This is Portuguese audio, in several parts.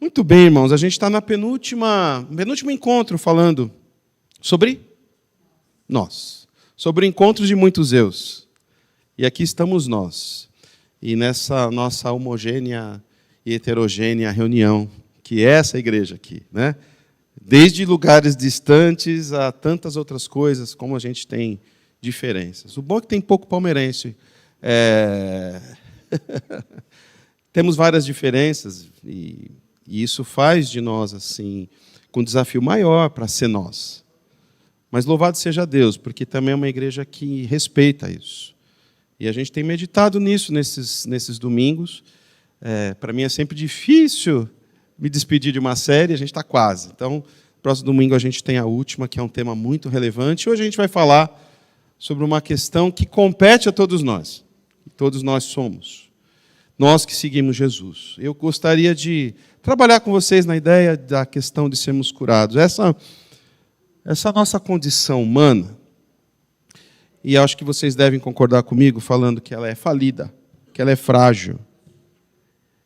Muito bem, irmãos, a gente está na penúltimo encontro falando sobre nós, sobre encontros de muitos eus. E aqui estamos nós, e nessa nossa homogênea e heterogênea reunião, que é essa igreja aqui, né? Desde lugares distantes a tantas outras coisas, como a gente tem diferenças. O bom é que tem pouco palmeirense. Temos várias diferenças, e isso faz de nós assim com um desafio maior para ser nós. Mas louvado seja Deus, porque também é uma igreja que respeita isso. E a gente tem meditado nisso nesses domingos. Para mim é sempre difícil me despedir de uma série, a gente está quase. Então, próximo domingo a gente tem a última, que é um tema muito relevante. Hoje a gente vai falar sobre uma questão que compete a todos nós. Todos nós somos. Nós que seguimos Jesus. Eu gostaria de trabalhar com vocês na ideia da questão de sermos curados. Essa nossa condição humana, e acho que vocês devem concordar comigo falando que ela é falida, que ela é frágil,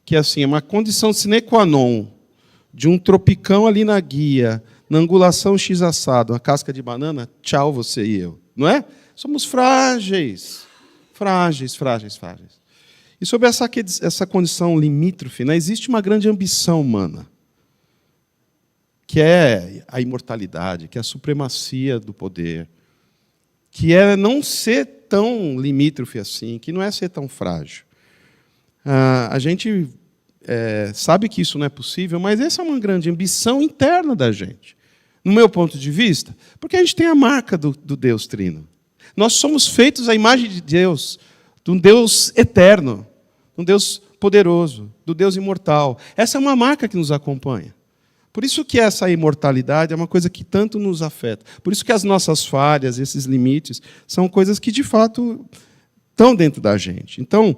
que assim, é uma condição sine qua non de um tropicão ali na guia, na angulação X assado, uma casca de banana, tchau você e eu, não é? Somos frágeis, frágeis, frágeis, frágeis. E sobre essa condição limítrofe, né, existe uma grande ambição humana, que é a imortalidade, que é a supremacia do poder, que é não ser tão limítrofe assim, que não é ser tão frágil. A gente sabe que isso não é possível, mas essa é uma grande ambição interna da gente, no meu ponto de vista, porque a gente tem a marca do Deus Trino. Nós somos feitos à imagem de Deus, de um Deus eterno, de um Deus poderoso, do Deus imortal. Essa é uma marca que nos acompanha. Por isso que essa imortalidade é uma coisa que tanto nos afeta. Por isso que as nossas falhas, esses limites, são coisas que, de fato, estão dentro da gente. Então,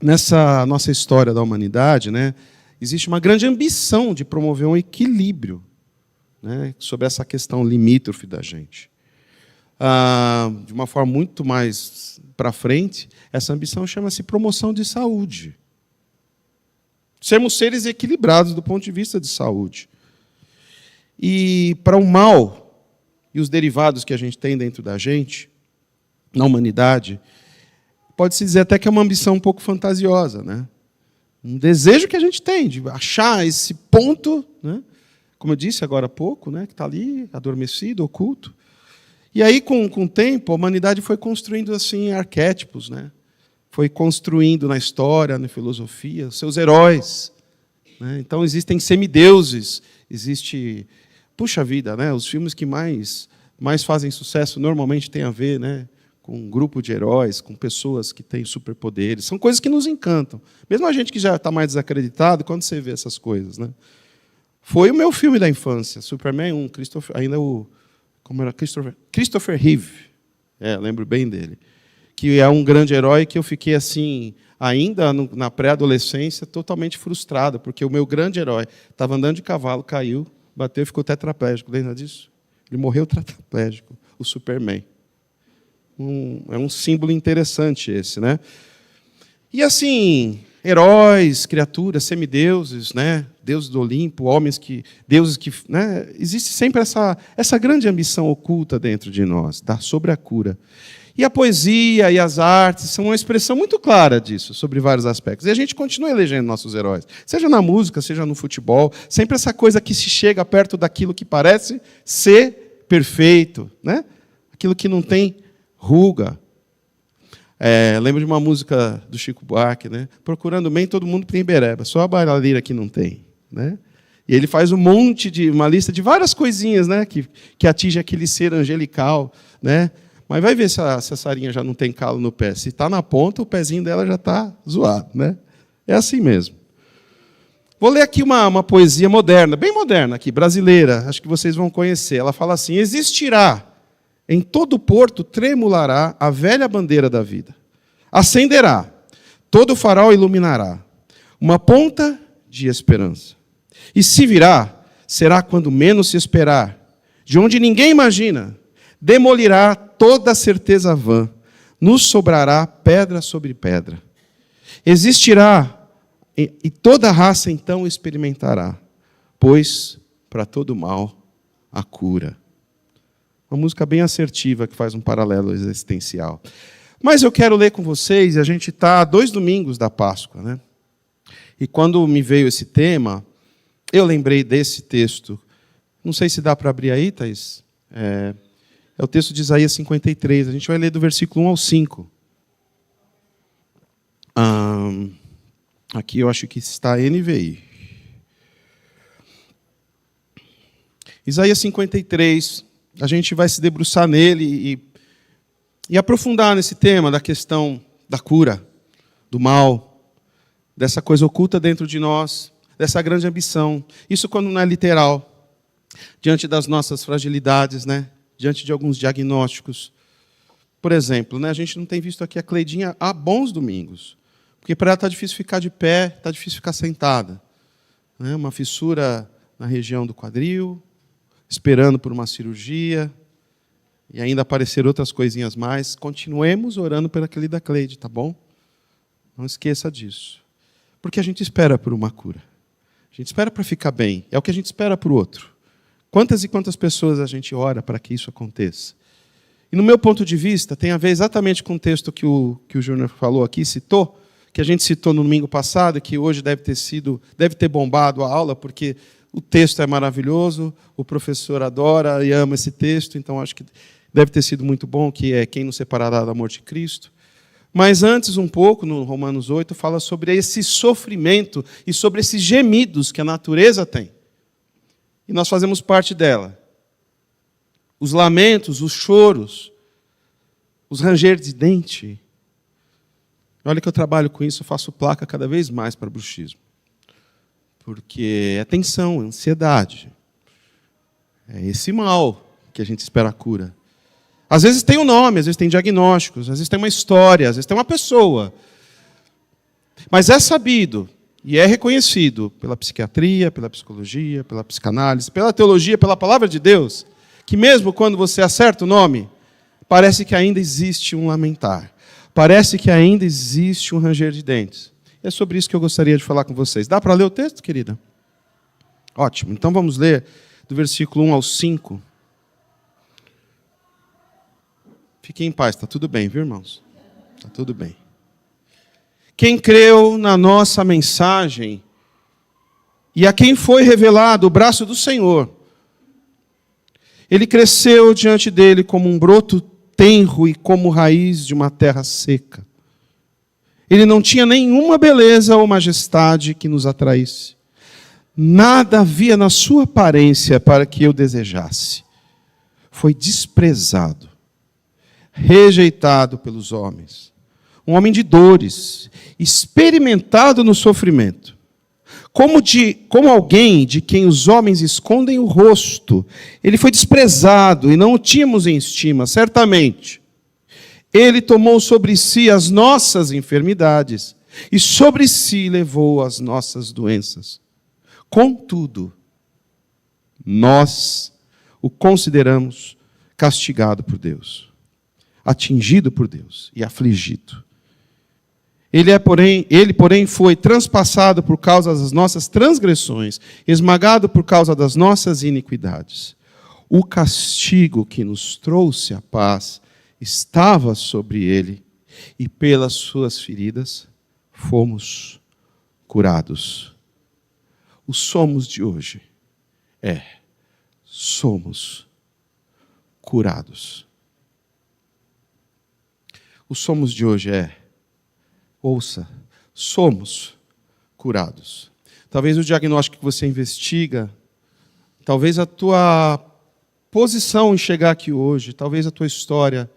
nessa nossa história da humanidade, né, existe uma grande ambição de promover um equilíbrio, né, sobre essa questão limítrofe da gente. De uma forma muito mais para frente, essa ambição chama-se promoção de saúde. Sermos seres equilibrados do ponto de vista de saúde. E para o mal e os derivados que a gente tem dentro da gente, na humanidade, pode-se dizer até que é uma ambição um pouco fantasiosa, né? Um desejo que a gente tem de achar esse ponto, né? Como eu disse agora há pouco, né? Que está ali, adormecido, oculto. E aí, com o tempo, a humanidade foi construindo assim arquétipos, né? Foi construindo na história, na filosofia, seus heróis, né? Então, existem semideuses, existe... Puxa vida, né? Os filmes que mais fazem sucesso normalmente têm a ver, né, com um grupo de heróis, com pessoas que têm superpoderes. São coisas que nos encantam. Mesmo a gente que já está mais desacreditado, quando você vê essas coisas, né? Foi o meu filme da infância, Superman 1, Christopher Reeve, lembro bem dele, que é um grande herói que eu fiquei assim, ainda na pré-adolescência, totalmente frustrado, porque o meu grande herói estava andando de cavalo, caiu, bateu e ficou tetraplégico. Lembra disso? Ele morreu tetraplégico, o Superman. É um símbolo interessante esse, né? E assim, heróis, criaturas, semideuses, né? Deuses do Olimpo, deuses que, né? Existe sempre essa grande ambição oculta dentro de nós, sobre a cura. E a poesia e as artes são uma expressão muito clara disso, sobre vários aspectos. E a gente continua elegendo nossos heróis, seja na música, seja no futebol, sempre essa coisa que se chega perto daquilo que parece ser perfeito, né? Aquilo que não tem ruga. Lembro de uma música do Chico Buarque, né? Procurando bem, todo mundo tem bereba, só a bailarina que não tem, né? E ele faz uma lista de várias coisinhas, né? Que atinge aquele ser angelical, né? Mas vai ver se a Sarinha já não tem calo no pé. Se está na ponta, o pezinho dela já está zoado, né? É assim mesmo. Vou ler aqui uma poesia moderna, bem moderna aqui, brasileira, acho que vocês vão conhecer. Ela fala assim: existirá, em todo porto tremulará a velha bandeira da vida. Acenderá, todo farol iluminará, uma ponta de esperança. E se virá, será quando menos se esperar, de onde ninguém imagina, demolirá toda certeza vã, nos sobrará pedra sobre pedra. Existirá E toda raça então experimentará, pois para todo mal há cura. Uma música bem assertiva que faz um paralelo existencial. Mas eu quero ler com vocês, a gente está a 2 domingos da Páscoa, né? E quando me veio esse tema, eu lembrei desse texto. Não sei se dá para abrir aí, Thaís. É o texto de Isaías 53. A gente vai ler do versículo 1 ao 5. Aqui eu acho que está NVI. Isaías 53, a gente vai se debruçar nele e aprofundar nesse tema da questão da cura, do mal, dessa coisa oculta dentro de nós, dessa grande ambição. Isso quando não é literal, diante das nossas fragilidades, né? Diante de alguns diagnósticos. Por exemplo, né? A gente não tem visto aqui a Cleidinha há bons domingos. Porque para ela está difícil ficar de pé, está difícil ficar sentada. Né? Uma fissura na região do quadril, esperando por uma cirurgia, e ainda aparecer outras coisinhas mais. Continuemos orando pela querida Cleide, tá bom? Não esqueça disso. Porque a gente espera por uma cura. A gente espera para ficar bem. É o que a gente espera para o outro. Quantas e quantas pessoas a gente ora para que isso aconteça? E no meu ponto de vista, tem a ver exatamente com o texto que o Júnior falou aqui, citou, que a gente citou no domingo passado, que hoje deve ter bombado a aula, porque o texto é maravilhoso, o professor adora e ama esse texto, então acho que deve ter sido muito bom, que é quem nos separará do amor de Cristo. Mas antes, um pouco, no Romanos 8, fala sobre esse sofrimento e sobre esses gemidos que a natureza tem. E nós fazemos parte dela. Os lamentos, os choros, os ranger de dente. Olha que eu trabalho com isso, eu faço placa cada vez mais para bruxismo. Porque é tensão, é ansiedade. É esse mal que a gente espera a cura. Às vezes tem um nome, às vezes tem diagnósticos, às vezes tem uma história, às vezes tem uma pessoa. Mas é sabido e é reconhecido pela psiquiatria, pela psicologia, pela psicanálise, pela teologia, pela palavra de Deus, que mesmo quando você acerta o nome, parece que ainda existe um lamentar. Parece que ainda existe um ranger de dentes. É sobre isso que eu gostaria de falar com vocês. Dá para ler o texto, querida? Ótimo. Então vamos ler do versículo 1 ao 5. Fiquem em paz, está tudo bem, viu, irmãos? Está tudo bem. Quem creu na nossa mensagem e a quem foi revelado o braço do Senhor, ele cresceu diante dele como um broto tenro e como raiz de uma terra seca. Ele não tinha nenhuma beleza ou majestade que nos atraísse. Nada havia na sua aparência para que eu desejasse. Foi desprezado, rejeitado pelos homens. Um homem de dores, experimentado no sofrimento. Como alguém de quem os homens escondem o rosto. Ele foi desprezado e não o tínhamos em estima, certamente. Ele tomou sobre si as nossas enfermidades e sobre si levou as nossas doenças. Contudo, nós o consideramos castigado por Deus, atingido por Deus e afligido. Ele, porém, foi transpassado por causa das nossas transgressões, esmagado por causa das nossas iniquidades. O castigo que nos trouxe a paz estava sobre ele, e pelas suas feridas fomos curados. O somos de hoje somos curados. O somos de hoje ouça, somos curados. Talvez o diagnóstico que você investiga, talvez a tua posição em chegar aqui hoje, talvez a tua história,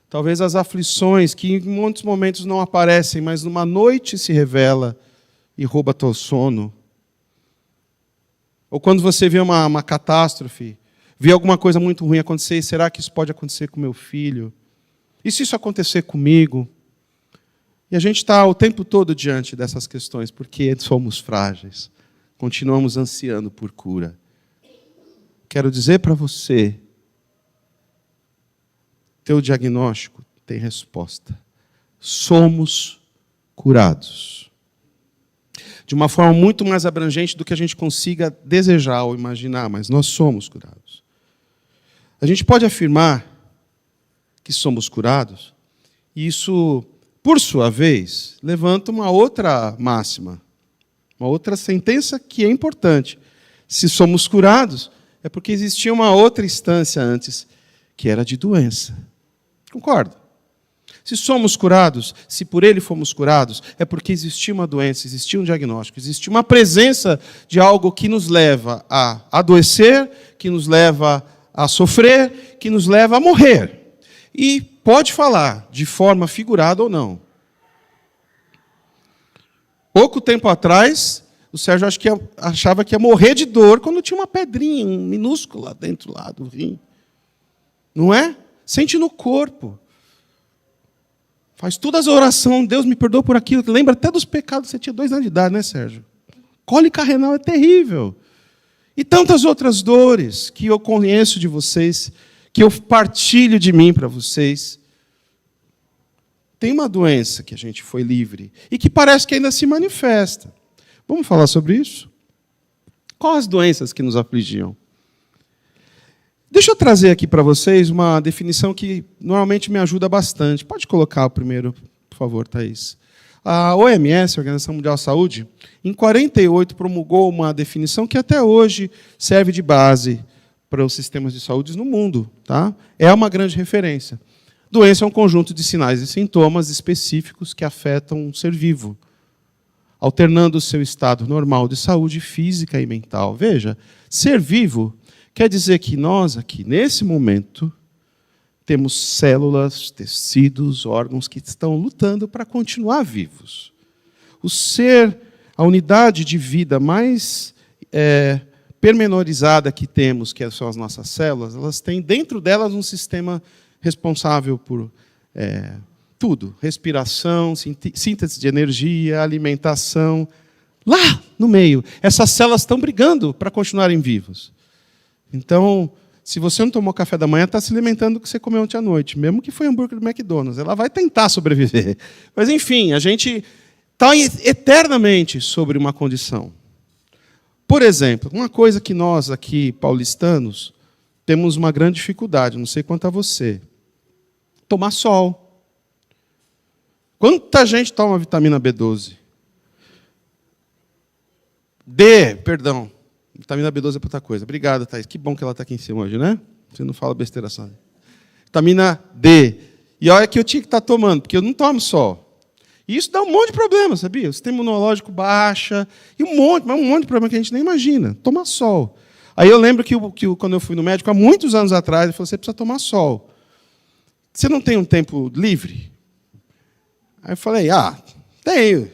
talvez as aflições que em muitos momentos não aparecem, mas numa noite se revela e rouba teu sono. Ou quando você vê uma catástrofe, vê alguma coisa muito ruim acontecer, será que isso pode acontecer com meu filho? E se isso acontecer comigo? E a gente está o tempo todo diante dessas questões, porque somos frágeis, continuamos ansiando por cura. Quero dizer para você, teu diagnóstico tem resposta. Somos curados. de uma forma muito mais abrangente do que a gente consiga desejar ou imaginar, mas nós somos curados. A gente pode afirmar que somos curados, e isso, por sua vez, levanta uma outra máxima, uma outra sentença que é importante. Se somos curados, é porque existia uma outra instância antes, que era de doença. Concorda? Se somos curados, se por ele fomos curados, é porque existia uma doença, existia um diagnóstico, existia uma presença de algo que nos leva a adoecer, que nos leva a sofrer, que nos leva a morrer. E pode falar de forma figurada ou não. Pouco tempo atrás, o Sérgio achava que ia morrer de dor quando tinha uma pedrinha, um minúsculo lá dentro do rim. Não é? Sente no corpo. Faz todas as orações, Deus me perdoa por aquilo. Lembra até dos pecados, você tinha 2 anos de idade, né, Sérgio? Cólica renal é terrível. E tantas outras dores que eu conheço de vocês, que eu partilho de mim para vocês. Tem uma doença que a gente foi livre e que parece que ainda se manifesta. Vamos falar sobre isso? Quais as doenças que nos afligiam? Deixa eu trazer aqui para vocês uma definição que normalmente me ajuda bastante. Pode colocar o primeiro, por favor, Thaís. A OMS, a Organização Mundial da Saúde, em 48 promulgou uma definição que até hoje serve de base para os sistemas de saúde no mundo. Tá? É uma grande referência. Doença é um conjunto de sinais e sintomas específicos que afetam um ser vivo, alternando o seu estado normal de saúde física e mental. Veja, ser vivo quer dizer que nós aqui, nesse momento, temos células, tecidos, órgãos que estão lutando para continuar vivos. O ser, a unidade de vida mais pormenorizada que temos, que são as nossas células, elas têm dentro delas um sistema responsável por tudo. Respiração, síntese de energia, alimentação. Lá no meio, essas células estão brigando para continuarem vivos. Então, se você não tomou café da manhã, está se alimentando do que você comeu ontem à noite, mesmo que foi hambúrguer do McDonald's. Ela vai tentar sobreviver. Mas, enfim, a gente está eternamente sobre uma condição. Por exemplo, uma coisa que nós aqui, paulistanos, temos uma grande dificuldade, não sei quanto a você. Tomar sol. Quanta gente toma vitamina B12? Vitamina B12 é para outra coisa. Obrigado, Thaís. Que bom que ela está aqui em cima hoje, né? Você não fala besteira só. Vitamina D. E olha que eu tinha que estar tomando, porque eu não tomo sol. E isso dá um monte de problema, sabia? O sistema imunológico baixa, e um monte de problema que a gente nem imagina. Tomar sol. Aí eu lembro que quando eu fui no médico, há muitos anos atrás, ele falou, você precisa tomar sol. Você não tem um tempo livre? Aí eu falei, tenho.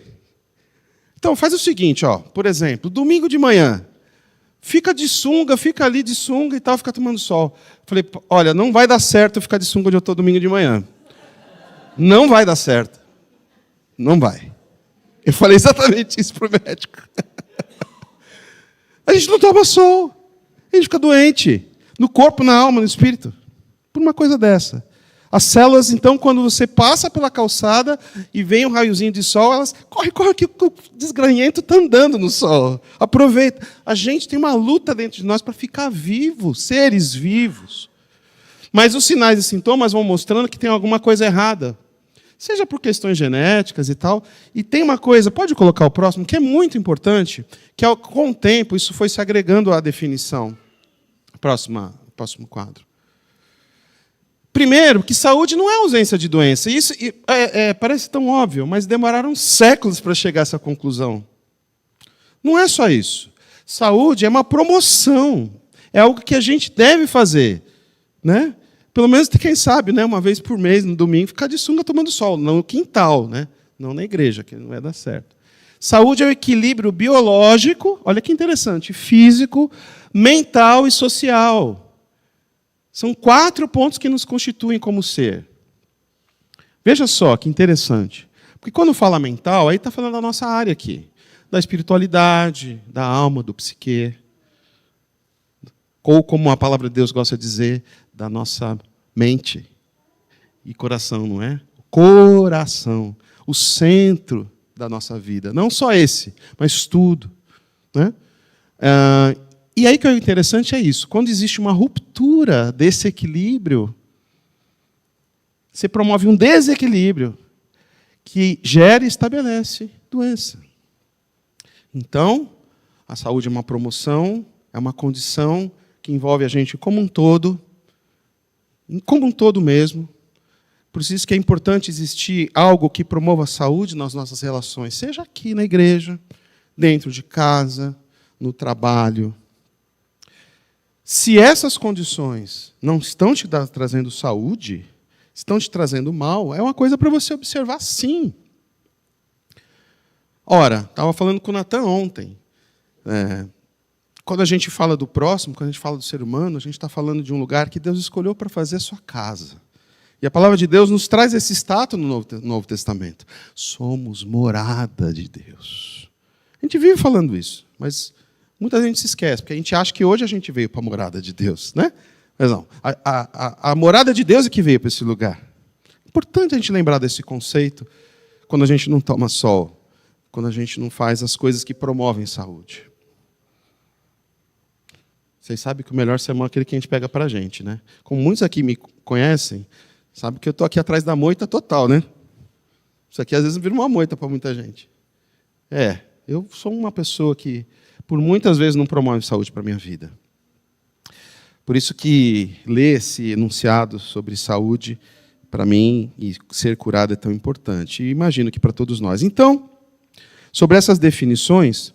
Então, faz o seguinte, por exemplo, domingo de manhã, fica de sunga, fica ali de sunga e tal, fica tomando sol. Falei, olha, não vai dar certo eu ficar de sunga onde eu estou domingo de manhã. Não vai dar certo. Não vai. Eu falei exatamente isso para o médico. A gente não toma sol. A gente fica doente. No corpo, na alma, no espírito. Por uma coisa dessa. As células, então, quando você passa pela calçada e vem um raiozinho de sol, elas corre que o desgranhento está andando no sol. Aproveita. A gente tem uma luta dentro de nós para ficar vivo, seres vivos. Mas os sinais e sintomas vão mostrando que tem alguma coisa errada. Seja por questões genéticas e tal. E tem uma coisa, pode colocar o próximo, que é muito importante, que com o tempo isso foi se agregando à definição. Próximo quadro. Primeiro, que saúde não é ausência de doença. Isso parece tão óbvio, mas demoraram séculos para chegar a essa conclusão. Não é só isso. Saúde é uma promoção. É algo que a gente deve fazer. Né? Pelo menos, quem sabe, né, uma vez por mês, no domingo, ficar de sunga tomando sol. Não no quintal, né? Não na igreja, que não vai dar certo. Saúde é o equilíbrio biológico, olha que interessante, físico, mental e social. São 4 pontos que nos constituem como ser. Veja só que interessante. Porque quando fala mental, aí está falando da nossa área aqui. Da espiritualidade, da alma, do psique. Ou como a palavra de Deus gosta de dizer, da nossa mente e coração, não é? Coração. O centro da nossa vida. Não só esse, mas tudo. Né? E aí que é interessante é isso. Quando existe uma ruptura desse equilíbrio, você promove um desequilíbrio que gera e estabelece doença. Então, a saúde é uma promoção, é uma condição que envolve a gente como um todo mesmo. Por isso que é importante existir algo que promova a saúde nas nossas relações, seja aqui na igreja, dentro de casa, no trabalho. Se essas condições não estão te trazendo saúde, estão te trazendo mal, é uma coisa para você observar, sim. Ora, estava falando com o Natan ontem. Quando a gente fala do próximo, quando a gente fala do ser humano, a gente está falando de um lugar que Deus escolheu para fazer a sua casa. E a palavra de Deus nos traz esse status no Novo Testamento. Somos morada de Deus. A gente vive falando isso, mas muita gente se esquece, porque a gente acha que hoje a gente veio para a morada de Deus, né? Mas não, a morada de Deus é que veio para esse lugar. É importante a gente lembrar desse conceito quando a gente não toma sol, quando a gente não faz as coisas que promovem saúde. Vocês sabem que o melhor sermão é aquele que a gente pega para a gente, né? Como muitos aqui me conhecem, sabem que eu estou aqui atrás da moita total, né? Isso aqui às vezes vira uma moita para muita gente. Eu sou uma pessoa que, por muitas vezes, não promove saúde para a minha vida. Por isso que ler esse enunciado sobre saúde, para mim, e ser curado é tão importante. E imagino que para todos nós. Então, sobre essas definições,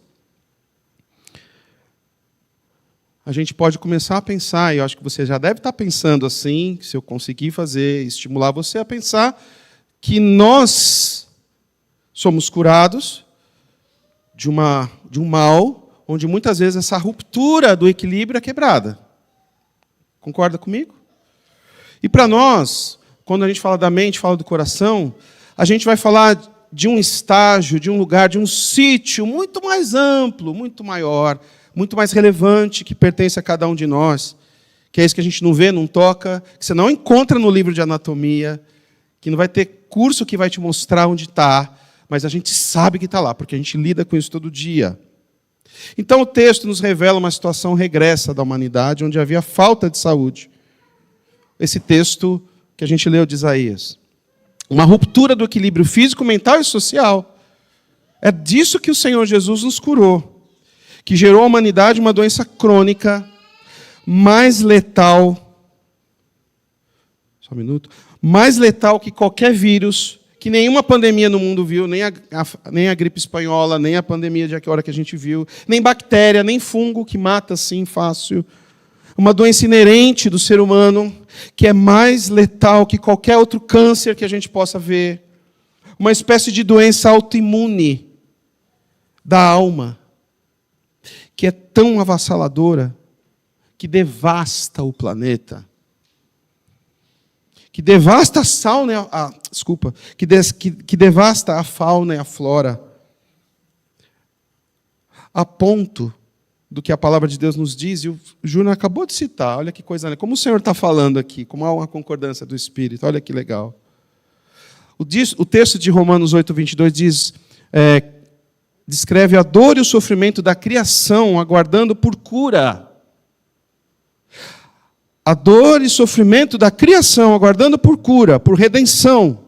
a gente pode começar a pensar, e eu acho que você já deve estar pensando assim, se eu conseguir estimular você a pensar, que nós somos curados de um mal, onde muitas vezes essa ruptura do equilíbrio é quebrada. Concorda comigo? E para nós, quando a gente fala da mente, fala do coração, a gente vai falar de um estágio, de um lugar, de um sítio muito mais amplo, muito maior, muito mais relevante, que pertence a cada um de nós, que é isso que a gente não vê, não toca, que você não encontra no livro de anatomia, que não vai ter curso que vai te mostrar onde está, mas a gente sabe que está lá, porque a gente lida com isso todo dia. Então o texto nos revela uma situação regressa da humanidade, onde havia falta de saúde. Esse texto que a gente leu de Isaías. Uma ruptura do equilíbrio físico, mental e social. É disso que o Senhor Jesus nos curou, que gerou à humanidade uma doença crônica, mais letal, só um minuto, mais letal que qualquer vírus, que nenhuma pandemia no mundo viu, nem a gripe espanhola, nem a pandemia de agora que a gente viu, nem bactéria, nem fungo, que mata assim fácil. Uma doença inerente do ser humano, que é mais letal que qualquer outro câncer que a gente possa ver. Uma espécie de doença autoimune da alma, que é tão avassaladora, que devasta o planeta, que devasta que devasta a fauna e a flora, a ponto do que a palavra de Deus nos diz, e o Júnior acabou de citar, olha que coisa legal, como o Senhor está falando aqui, como há uma concordância do Espírito, olha que legal. O texto de Romanos 8:22 descreve a dor e o sofrimento da criação, aguardando por cura. A dor e sofrimento da criação, aguardando por cura, por redenção,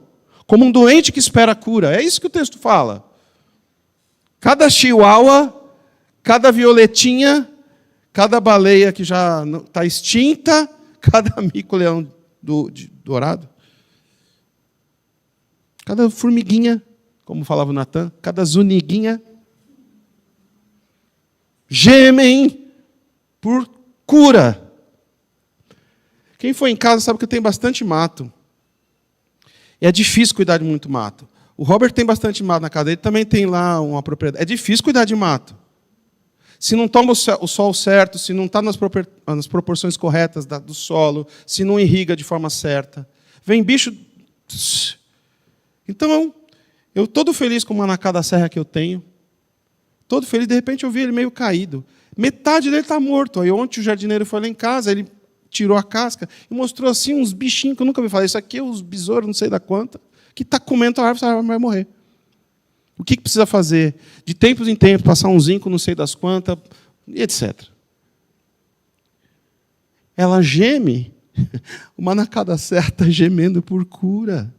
como um doente que espera a cura. É isso que o texto fala. Cada chihuahua, cada violetinha, cada baleia que já está extinta, cada mico-leão dourado, cada formiguinha, como falava o Natan, cada zuniguinha, gemem por cura. Quem foi em casa sabe que tem bastante mato. E é difícil cuidar de muito mato. O Robert tem bastante mato na casa dele, também tem lá uma propriedade. É difícil cuidar de mato. Se não toma o sol certo, se não está nas proporções corretas do solo, se não irriga de forma certa. Vem bicho. Então, eu todo feliz com o manacá da serra que eu tenho. Todo feliz, de repente eu vi ele meio caído. Metade dele está morto. Aí ontem o jardineiro foi lá em casa, ele tirou a casca e mostrou assim uns bichinhos que eu nunca vi falar. Isso aqui é os besouros, não sei da quanta, que está comendo a árvore vai morrer. O que precisa fazer? De tempos em tempos, passar um zinco, não sei das quantas, etc. Ela geme, uma nacada certa gemendo por cura.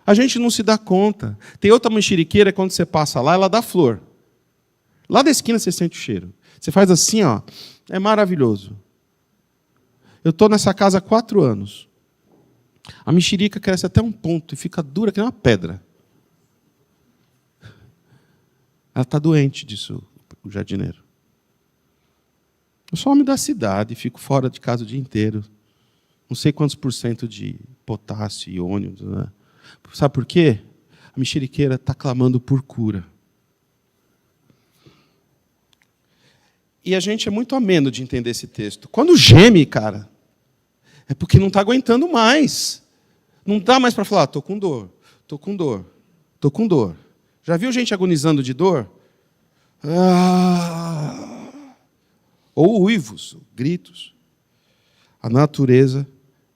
A gente não se dá conta. Tem outra mexeriqueira, quando você passa lá, ela dá flor. Lá da esquina você sente o cheiro. Você faz assim, ó, é maravilhoso. Eu estou nessa casa há 4 anos. A mexerica cresce até um ponto e fica dura que nem uma pedra. Ela está doente disso, o jardineiro. Eu sou homem da cidade, fico fora de casa o dia inteiro. Não sei quantos % de potássio e ônio. Né? Sabe por quê? A mexeriqueira está clamando por cura. E a gente é muito ameno de entender esse texto. Quando geme, cara, é porque não está aguentando mais. Não dá mais para falar, estou com dor, estou com dor, estou com dor. Já viu gente agonizando de dor? Ou uivos, gritos. A natureza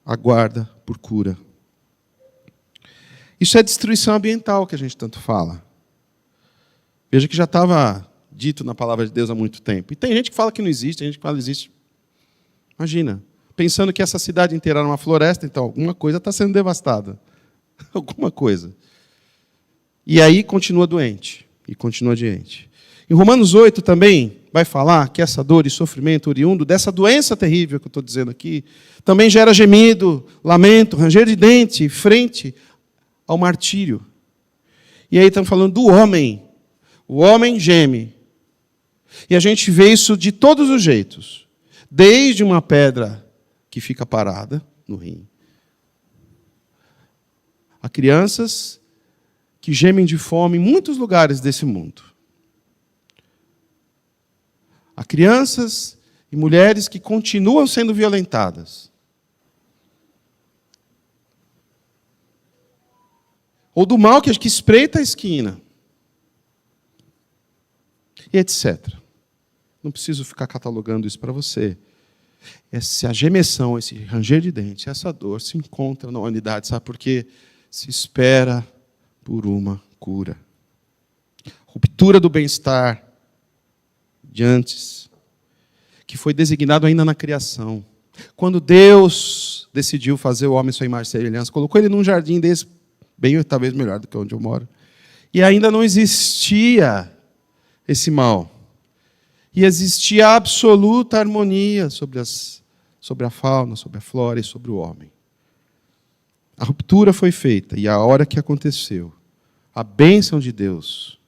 aguarda por cura. Isso é destruição ambiental que a gente tanto fala. Veja que já estava dito na palavra de Deus há muito tempo. E tem gente que fala que não existe, tem gente que fala que existe. Imagina, pensando que essa cidade inteira era uma floresta, então alguma coisa está sendo devastada. Alguma coisa. E aí continua doente. E continua doente. Em Romanos 8 também vai falar que essa dor e sofrimento oriundo dessa doença terrível que eu estou dizendo aqui, também gera gemido, lamento, ranger de dente, frente ao martírio. E aí estamos falando do homem. O homem geme. E a gente vê isso de todos os jeitos. Desde uma pedra que fica parada no rim, a crianças que gemem de fome em muitos lugares desse mundo. Há crianças e mulheres que continuam sendo violentadas. Ou do mal que espreita a esquina. E etc. Não preciso ficar catalogando isso para você. Essa gemessão, esse ranger de dente, essa dor se encontra na humanidade. Sabe por quê? Se espera por uma cura. Ruptura do bem-estar de antes, que foi designado ainda na criação. Quando Deus decidiu fazer o homem sua imagem e semelhança, colocou ele num jardim desse, bem talvez melhor do que onde eu moro, e ainda não existia esse mal. E existia absoluta harmonia sobre a fauna, sobre a flora e sobre o homem. A ruptura foi feita, e a hora que aconteceu, a bênção de Deus,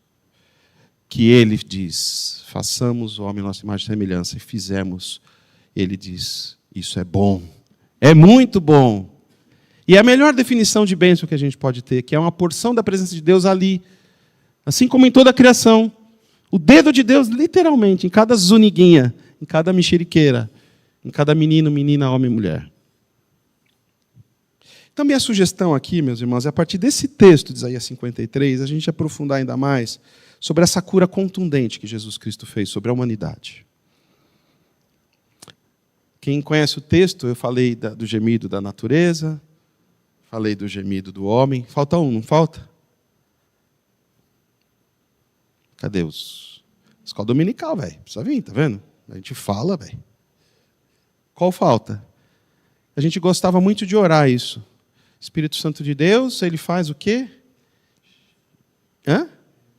que Ele diz, façamos o homem nossa imagem e semelhança, e fizemos, Ele diz, isso é bom, é muito bom. E é a melhor definição de bênção que a gente pode ter, que é uma porção da presença de Deus ali, assim como em toda a criação. O dedo de Deus, literalmente, em cada zuniguinha, em cada mexeriqueira, em cada menino, menina, homem e mulher. Também a sugestão aqui, meus irmãos, é a partir desse texto de Isaías 53, a gente aprofundar ainda mais sobre essa cura contundente que Jesus Cristo fez sobre a humanidade. Quem conhece o texto, eu falei do gemido da natureza, falei do gemido do homem. Falta um, não falta? Cadê os? Escola dominical, velho. Precisa vir, tá vendo? A gente fala, velho. Qual falta? A gente gostava muito de orar isso. Espírito Santo de Deus, ele faz o quê?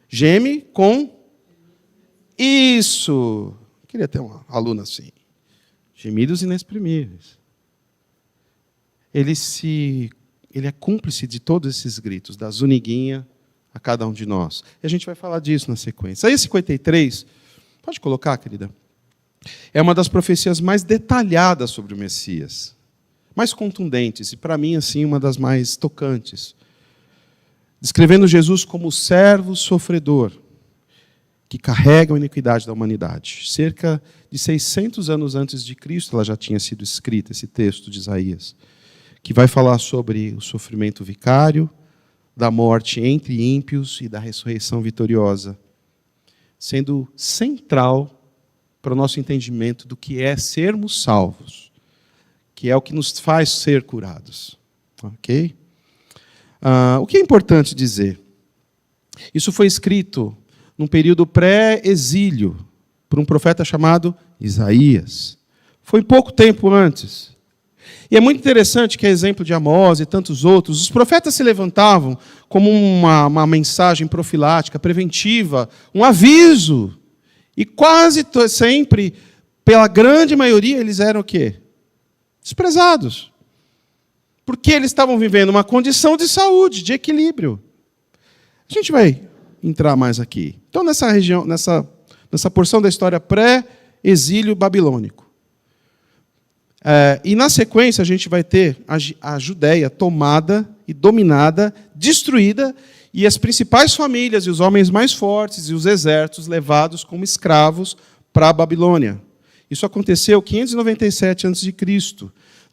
Geme com... Isso! Eu queria ter uma aluna assim. Gemidos inexprimíveis. Ele é cúmplice de todos esses gritos, da zuniguinha a cada um de nós. E a gente vai falar disso na sequência. Isaías 53, pode colocar, querida? É uma das profecias mais detalhadas sobre o Messias. Mais contundentes, e para mim, assim, uma das mais tocantes. Descrevendo Jesus como o servo sofredor, que carrega a iniquidade da humanidade. Cerca de 600 anos antes de Cristo, ela já tinha sido escrita, esse texto de Isaías, que vai falar sobre o sofrimento vicário, da morte entre ímpios e da ressurreição vitoriosa, sendo central para o nosso entendimento do que é sermos salvos, que é o que nos faz ser curados. Ok? O que é importante dizer? Isso foi escrito num período pré-exílio, por um profeta chamado Isaías. Foi pouco tempo antes. E é muito interessante que, a exemplo de Amós e tantos outros, os profetas se levantavam como uma mensagem profilática, preventiva, um aviso. E quase sempre, pela grande maioria, eles eram o quê? Desprezados. Porque eles estavam vivendo uma condição de saúde, de equilíbrio. A gente vai entrar mais aqui. Então, nessa região, nessa porção da história pré-exílio babilônico. E, na sequência, a gente vai ter a Judéia tomada e dominada, destruída, e as principais famílias e os homens mais fortes e os exércitos levados como escravos para a Babilônia. Isso aconteceu em 597 a.C.,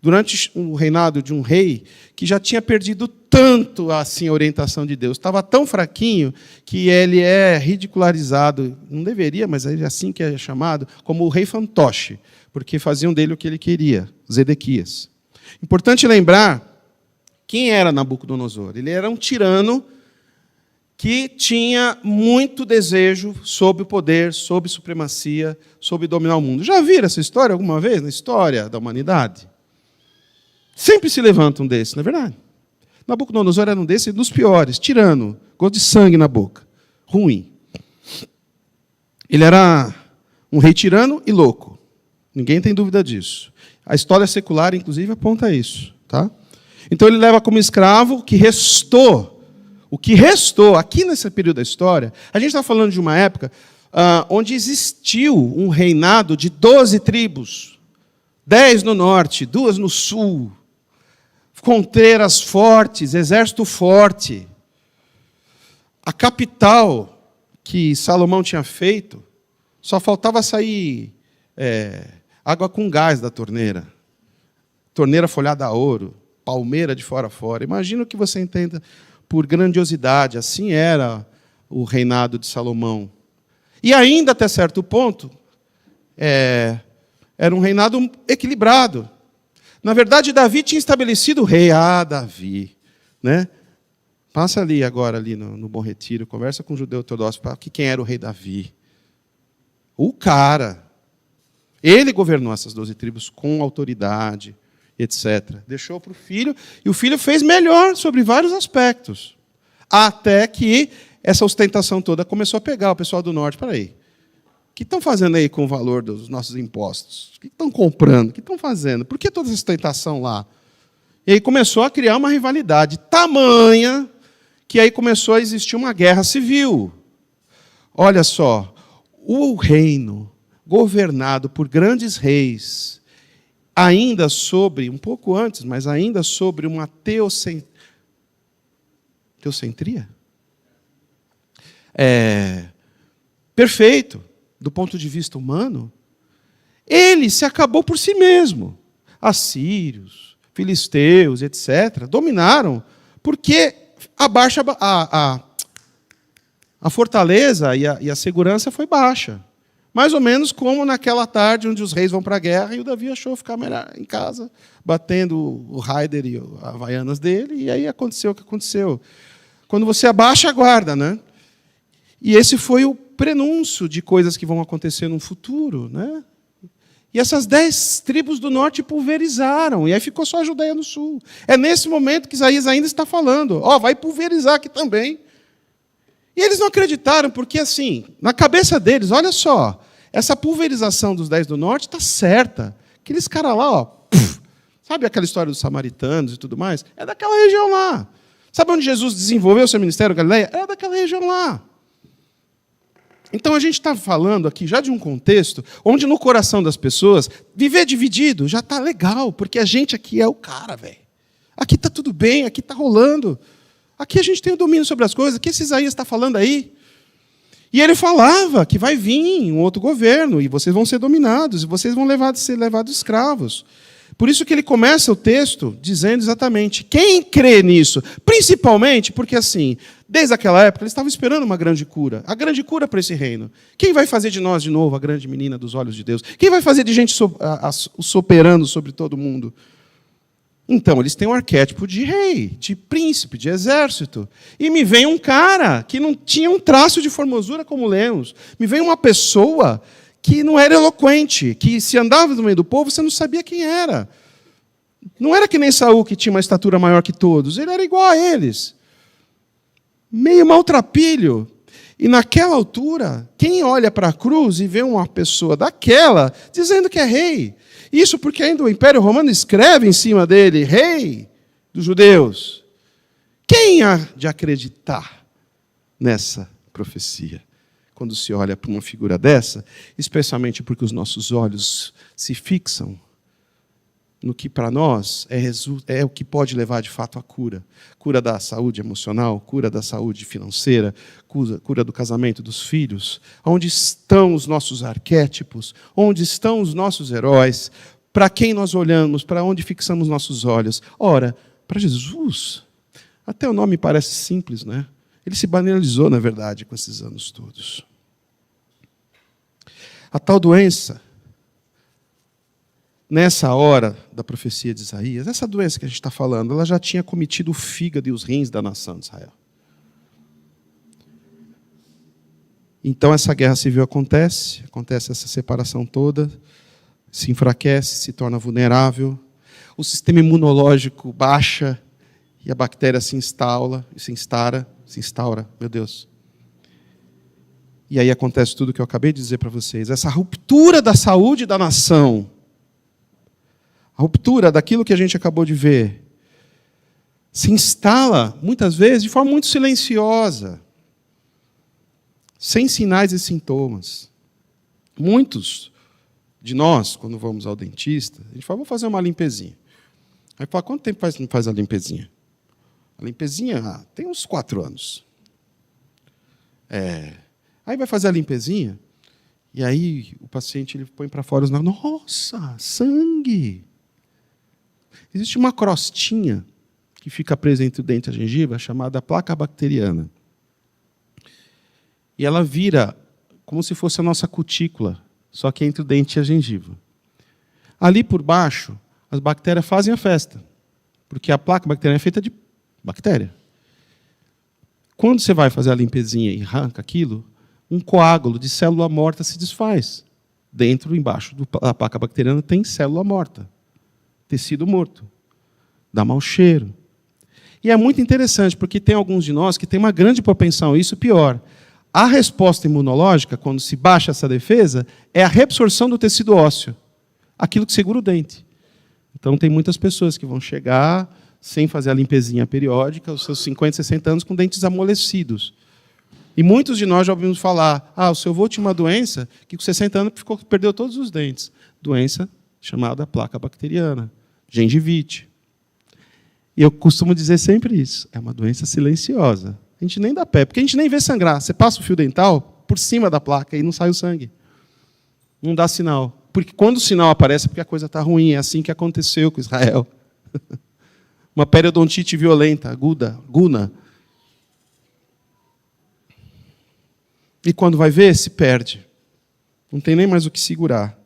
durante o reinado de um rei que já tinha perdido tanto assim, a orientação de Deus. Estava tão fraquinho que ele é ridicularizado, não deveria, mas é assim que é chamado, como o rei fantoche, porque faziam dele o que ele queria, Zedequias. Importante lembrar quem era Nabucodonosor. Ele era um tirano que tinha muito desejo sobre o poder, sobre supremacia, sobre dominar o mundo. Já viram essa história alguma vez na história da humanidade? Sempre se levanta um desses, não é verdade? Nabucodonosor era um desses, dos piores, tirano, gosto de sangue na boca, ruim. Ele era um rei tirano e louco. Ninguém tem dúvida disso. A história secular, inclusive, aponta isso. Tá? Então, ele leva como escravo o que restou aqui nesse período da história. A gente está falando de uma época onde existiu um reinado de 12 tribos, 10 no norte, 2 no sul, fronteiras fortes, exército forte. A capital que Salomão tinha feito, só faltava sair água com gás da torneira. Torneira folhada a ouro, palmeira de fora a fora. Imagina o que você entenda por grandiosidade. Assim era o reinado de Salomão. E ainda, até certo ponto, era um reinado equilibrado. Na verdade, Davi tinha estabelecido o rei. Davi. Né? Passa ali agora, ali no Bom Retiro, conversa com o judeu ortodoxo para quem era o rei Davi. O cara. Ele governou essas 12 tribos com autoridade, etc. Deixou para o filho, e o filho fez melhor sobre vários aspectos. Até que essa ostentação toda começou a pegar o pessoal do norte. Espera aí. O que estão fazendo aí com o valor dos nossos impostos? O que estão comprando? O que estão fazendo? Por que toda essa ostentação lá? E aí começou a criar uma rivalidade tamanha que aí começou a existir uma guerra civil. Olha só, o reino governado por grandes reis, ainda sobre, um pouco antes, mas ainda sobre uma teocentria? Perfeito, do ponto de vista humano, ele se acabou por si mesmo. Assírios, filisteus, etc., dominaram, porque a fortaleza e a segurança foi baixa. Mais ou menos como naquela tarde onde os reis vão para a guerra e o Davi achou ficar melhor em casa, batendo o Raider e as havaianas dele, e aí aconteceu o que aconteceu. Quando você abaixa a guarda, né? E esse foi o prenúncio de coisas que vão acontecer no futuro, né? E essas 10 tribos do norte pulverizaram, e aí ficou só a Judéia no sul. É nesse momento que Isaías ainda está falando, vai pulverizar aqui também. E eles não acreditaram, porque assim, na cabeça deles, olha só, essa pulverização dos 10 do norte está certa. Aqueles caras lá, sabe aquela história dos samaritanos e tudo mais? É daquela região lá. Sabe onde Jesus desenvolveu o seu ministério, Galileia? É daquela região lá. Então a gente está falando aqui já de um contexto onde no coração das pessoas, viver dividido já está legal, porque a gente aqui é o cara, velho. Aqui está tudo bem, aqui está rolando. Aqui a gente tem o domínio sobre as coisas. O que esse Isaías está falando aí? E ele falava que vai vir um outro governo, e vocês vão ser dominados, e vocês vão ser levados escravos. Por isso que ele começa o texto dizendo exatamente quem crê nisso. Principalmente porque, assim, desde aquela época, eles estavam esperando uma grande cura. A grande cura para esse reino. Quem vai fazer de nós, de novo, a grande menina dos olhos de Deus? Quem vai fazer de gente soberano sobre todo mundo? Então, eles têm um arquétipo de rei, de príncipe, de exército. E me vem um cara que não tinha um traço de formosura como lemos. Me vem uma pessoa que não era eloquente, que se andava no meio do povo, você não sabia quem era. Não era que nem Saul, que tinha uma estatura maior que todos. Ele era igual a eles. Meio maltrapilho. E naquela altura, quem olha para a cruz e vê uma pessoa daquela dizendo que é rei? Isso porque ainda o Império Romano escreve em cima dele, rei dos judeus. Quem há de acreditar nessa profecia? Quando se olha para uma figura dessa, especialmente porque os nossos olhos se fixam no que para nós é o que pode levar de fato à cura. Cura da saúde emocional, cura da saúde financeira, cura do casamento dos filhos. Onde estão os nossos arquétipos? Onde estão os nossos heróis? Para quem nós olhamos? Para onde fixamos nossos olhos? Ora, para Jesus. Até o nome parece simples, né? Ele se banalizou, na verdade, com esses anos todos. A tal doença, nessa hora da profecia de Isaías, essa doença que a gente está falando, ela já tinha cometido o fígado e os rins da nação de Israel. Então essa guerra civil acontece essa separação toda, se enfraquece, se torna vulnerável, o sistema imunológico baixa e a bactéria se instaura, meu Deus. E aí acontece tudo o que eu acabei de dizer para vocês, essa ruptura da saúde da nação, a ruptura daquilo que a gente acabou de ver se instala, muitas vezes, de forma muito silenciosa, sem sinais e sintomas. Muitos de nós, quando vamos ao dentista, a gente fala, vou fazer uma limpezinha. Aí fala, quanto tempo faz a limpezinha? A limpezinha, tem uns 4 anos. Aí vai fazer a limpezinha, e aí o paciente ele põe para fora os nariz. Nossa, sangue! Existe uma crostinha que fica presa entre o dente e a gengiva, chamada placa bacteriana. E ela vira como se fosse a nossa cutícula, só que entre o dente e a gengiva. Ali por baixo, as bactérias fazem a festa, porque a placa bacteriana é feita de bactéria. Quando você vai fazer a limpezinha e arranca aquilo, um coágulo de célula morta se desfaz. Dentro, embaixo da placa bacteriana, tem célula morta. Tecido morto. Dá mau cheiro. E é muito interessante, porque tem alguns de nós que têm uma grande propensão a isso, pior. A resposta imunológica, quando se baixa essa defesa, é a reabsorção do tecido ósseo. Aquilo que segura o dente. Então, tem muitas pessoas que vão chegar sem fazer a limpezinha periódica, aos seus 50, 60 anos, com dentes amolecidos. E muitos de nós já ouvimos falar, o seu avô tinha uma doença que com 60 anos perdeu todos os dentes. Doença chamada placa bacteriana, gengivite. E eu costumo dizer sempre isso, é uma doença silenciosa. A gente nem dá pé, porque a gente nem vê sangrar. Você passa o fio dental por cima da placa e não sai o sangue. Não dá sinal. Porque quando o sinal aparece é porque a coisa está ruim. É assim que aconteceu com Israel. Uma periodontite violenta, aguda, guna. E quando vai ver, se perde. Não tem nem mais o que segurar.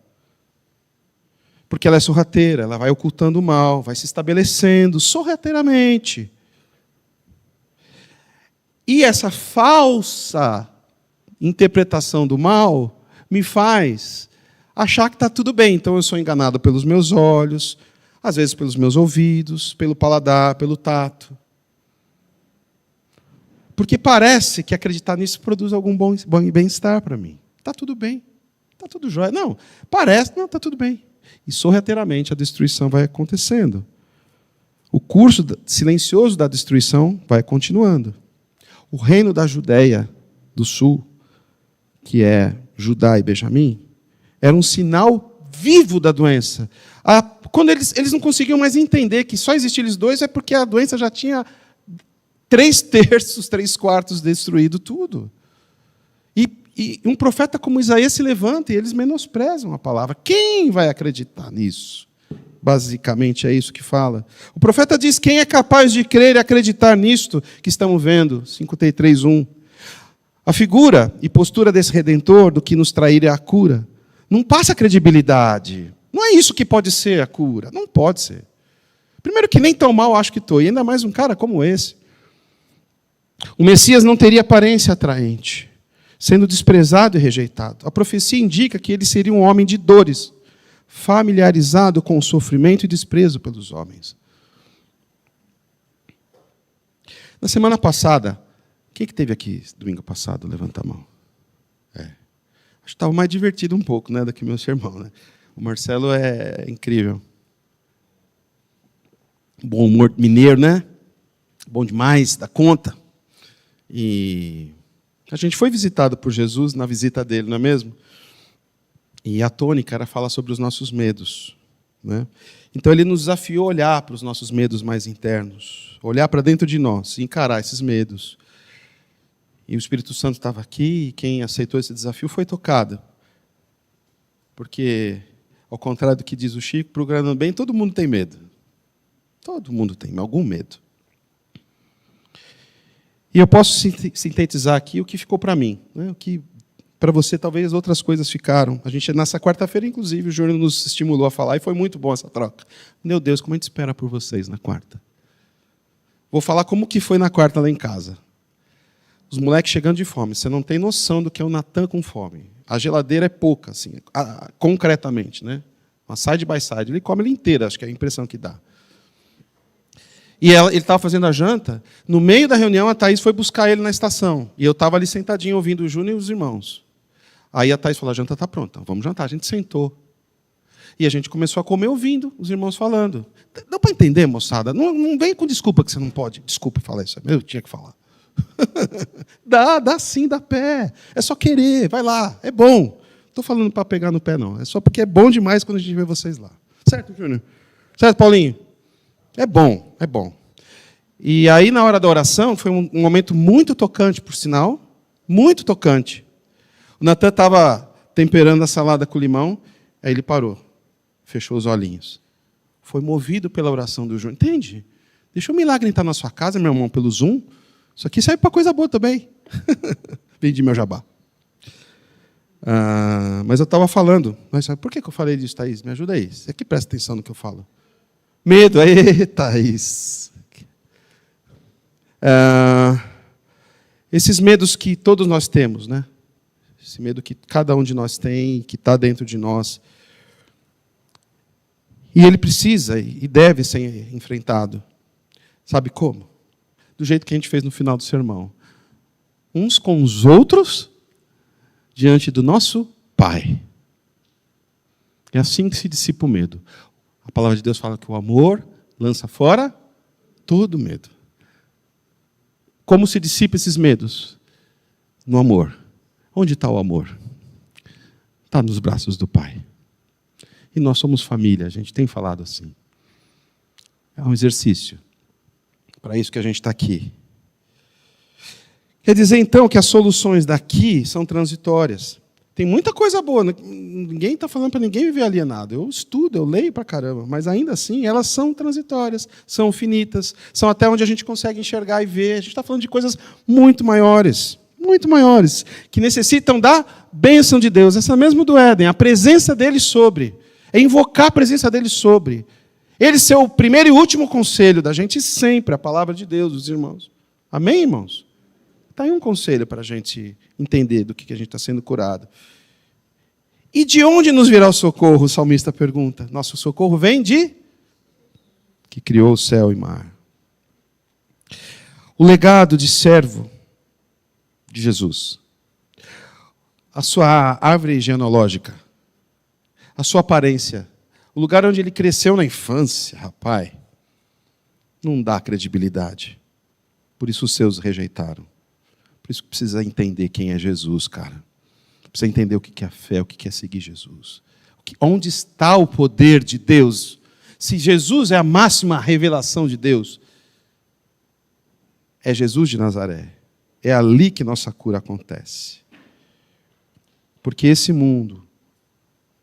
Porque ela é sorrateira, ela vai ocultando o mal, vai se estabelecendo sorrateiramente. E essa falsa interpretação do mal me faz achar que está tudo bem. Então eu sou enganado pelos meus olhos, às vezes pelos meus ouvidos, pelo paladar, pelo tato. Porque parece que acreditar nisso produz algum bom bem-estar para mim. Está tudo bem, está tudo jóia. Não, parece, não, está tudo bem. E sorrateiramente a destruição vai acontecendo. O curso silencioso da destruição vai continuando. O reino da Judéia do sul, que é Judá e Benjamim, era um sinal vivo da doença. Quando eles não conseguiam mais entender que só existiam eles dois, é porque a doença já tinha 3/3, 3/4 destruído tudo. E um profeta como Isaías se levanta e eles menosprezam a palavra. Quem vai acreditar nisso? Basicamente é isso que fala. O profeta diz, quem é capaz de crer e acreditar nisto que estamos vendo? 53:1. A figura e postura desse Redentor, do que nos trair é a cura, não passa credibilidade. Não é isso que pode ser a cura. Não pode ser. Primeiro que nem tão mal acho que estou, e ainda mais um cara como esse. O Messias não teria aparência atraente, sendo desprezado e rejeitado. A profecia indica que ele seria um homem de dores, familiarizado com o sofrimento e desprezo pelos homens. Na semana passada, quem que teve aqui domingo passado? Levanta a mão. Acho que estava mais divertido um pouco, né, do que meu sermão, né? O Marcelo é incrível. Bom humor mineiro, né? Bom demais, dá conta. E a gente foi visitado por Jesus na visita dele, não é mesmo? E a tônica era falar sobre os nossos medos, né? Então ele nos desafiou a olhar para os nossos medos mais internos, olhar para dentro de nós e encarar esses medos. E o Espírito Santo estava aqui, e quem aceitou esse desafio foi tocado. Porque, ao contrário do que diz o Chico, programando bem, todo mundo tem medo. Todo mundo tem algum medo. E eu posso sintetizar aqui o que ficou para mim, né? O que para você talvez outras coisas ficaram. A gente, nessa quarta-feira, inclusive, o Júnior nos estimulou a falar, e foi muito bom essa troca. Meu Deus, como a gente espera por vocês na quarta. Vou falar como que foi na quarta lá em casa. Os moleques chegando de fome. Você não tem noção do que é o Natan com fome. A geladeira é pouca, assim, concretamente, né? Uma side by side. Ele come ela inteira, acho que é a impressão que dá. E ele estava fazendo a janta. No meio da reunião, a Thaís foi buscar ele na estação. E eu estava ali sentadinho, ouvindo o Júnior e os irmãos. Aí a Thaís falou, a janta está pronta, vamos jantar. A gente sentou. E a gente começou a comer ouvindo os irmãos falando. Dá para entender, moçada? Não vem com desculpa que você não pode. Desculpa falar isso. Eu tinha que falar. Dá sim, dá pé. É só querer, vai lá, é bom. Não estou falando para pegar no pé, não. É só porque é bom demais quando a gente vê vocês lá. Certo, Júnior? Certo, Paulinho? É bom, é bom. E aí, na hora da oração, foi um momento muito tocante, por sinal. Muito tocante. O Natan estava temperando a salada com limão, aí ele parou, fechou os olhinhos. Foi movido pela oração do Júnior. Entende? Deixa o milagre entrar na sua casa, meu irmão, pelo Zoom. Isso aqui serve para coisa boa também. Vendi meu jabá. Mas eu estava falando. Mas por que eu falei disso, Thaís? Me ajuda aí. Você aqui presta atenção no que eu falo. Medo. Aí, Thaís. Esses medos que todos nós temos, né? Esse medo que cada um de nós tem, que está dentro de nós. E ele precisa e deve ser enfrentado. Sabe como? Do jeito que a gente fez no final do sermão. Uns com os outros, diante do nosso Pai. É assim que se dissipa o medo. A palavra de Deus fala que o amor lança fora todo medo. Como se dissipa esses medos? No amor. Onde está o amor? Está nos braços do Pai. E nós somos família, a gente tem falado assim. É um exercício. Para isso que a gente está aqui. Quer dizer, então, que as soluções daqui são transitórias. Tem muita coisa boa. Ninguém está falando para ninguém viver alienado. Eu estudo, eu leio para caramba. Mas, ainda assim, elas são transitórias, são finitas, são até onde a gente consegue enxergar e ver. A gente está falando de coisas muito maiores, que necessitam da bênção de Deus. Essa mesmo do Éden, a presença dele sobre. É invocar a presença dele sobre. Ele ser o primeiro e último conselho da gente sempre, a palavra de Deus, dos irmãos. Amém, irmãos? Está aí um conselho para a gente entender do que a gente está sendo curado. E de onde nos virá o socorro? O salmista pergunta. Nosso socorro vem de... que criou o céu e mar. O legado de servo de Jesus. A sua árvore genealógica. A sua aparência. O lugar onde ele cresceu na infância, rapaz. Não dá credibilidade. Por isso os seus rejeitaram. Por isso que precisa entender quem é Jesus, cara. Precisa entender o que é a fé, o que é seguir Jesus. Onde está o poder de Deus? Se Jesus é a máxima revelação de Deus, é Jesus de Nazaré. É ali que nossa cura acontece. Porque esse mundo,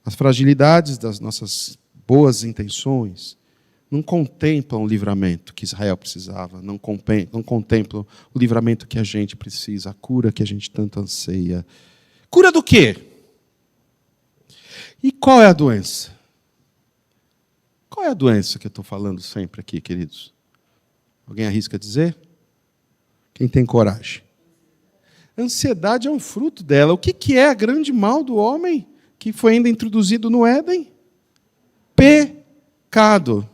as fragilidades das nossas boas intenções, não contemplam o livramento que Israel precisava, não contemplam o livramento que a gente precisa, a cura que a gente tanto anseia. Cura do quê? E qual é a doença? Qual é a doença que eu estou falando sempre aqui, queridos? Alguém arrisca dizer? Quem tem coragem? Ansiedade é um fruto dela. O que é a grande mal do homem que foi ainda introduzido no Éden? Pecado.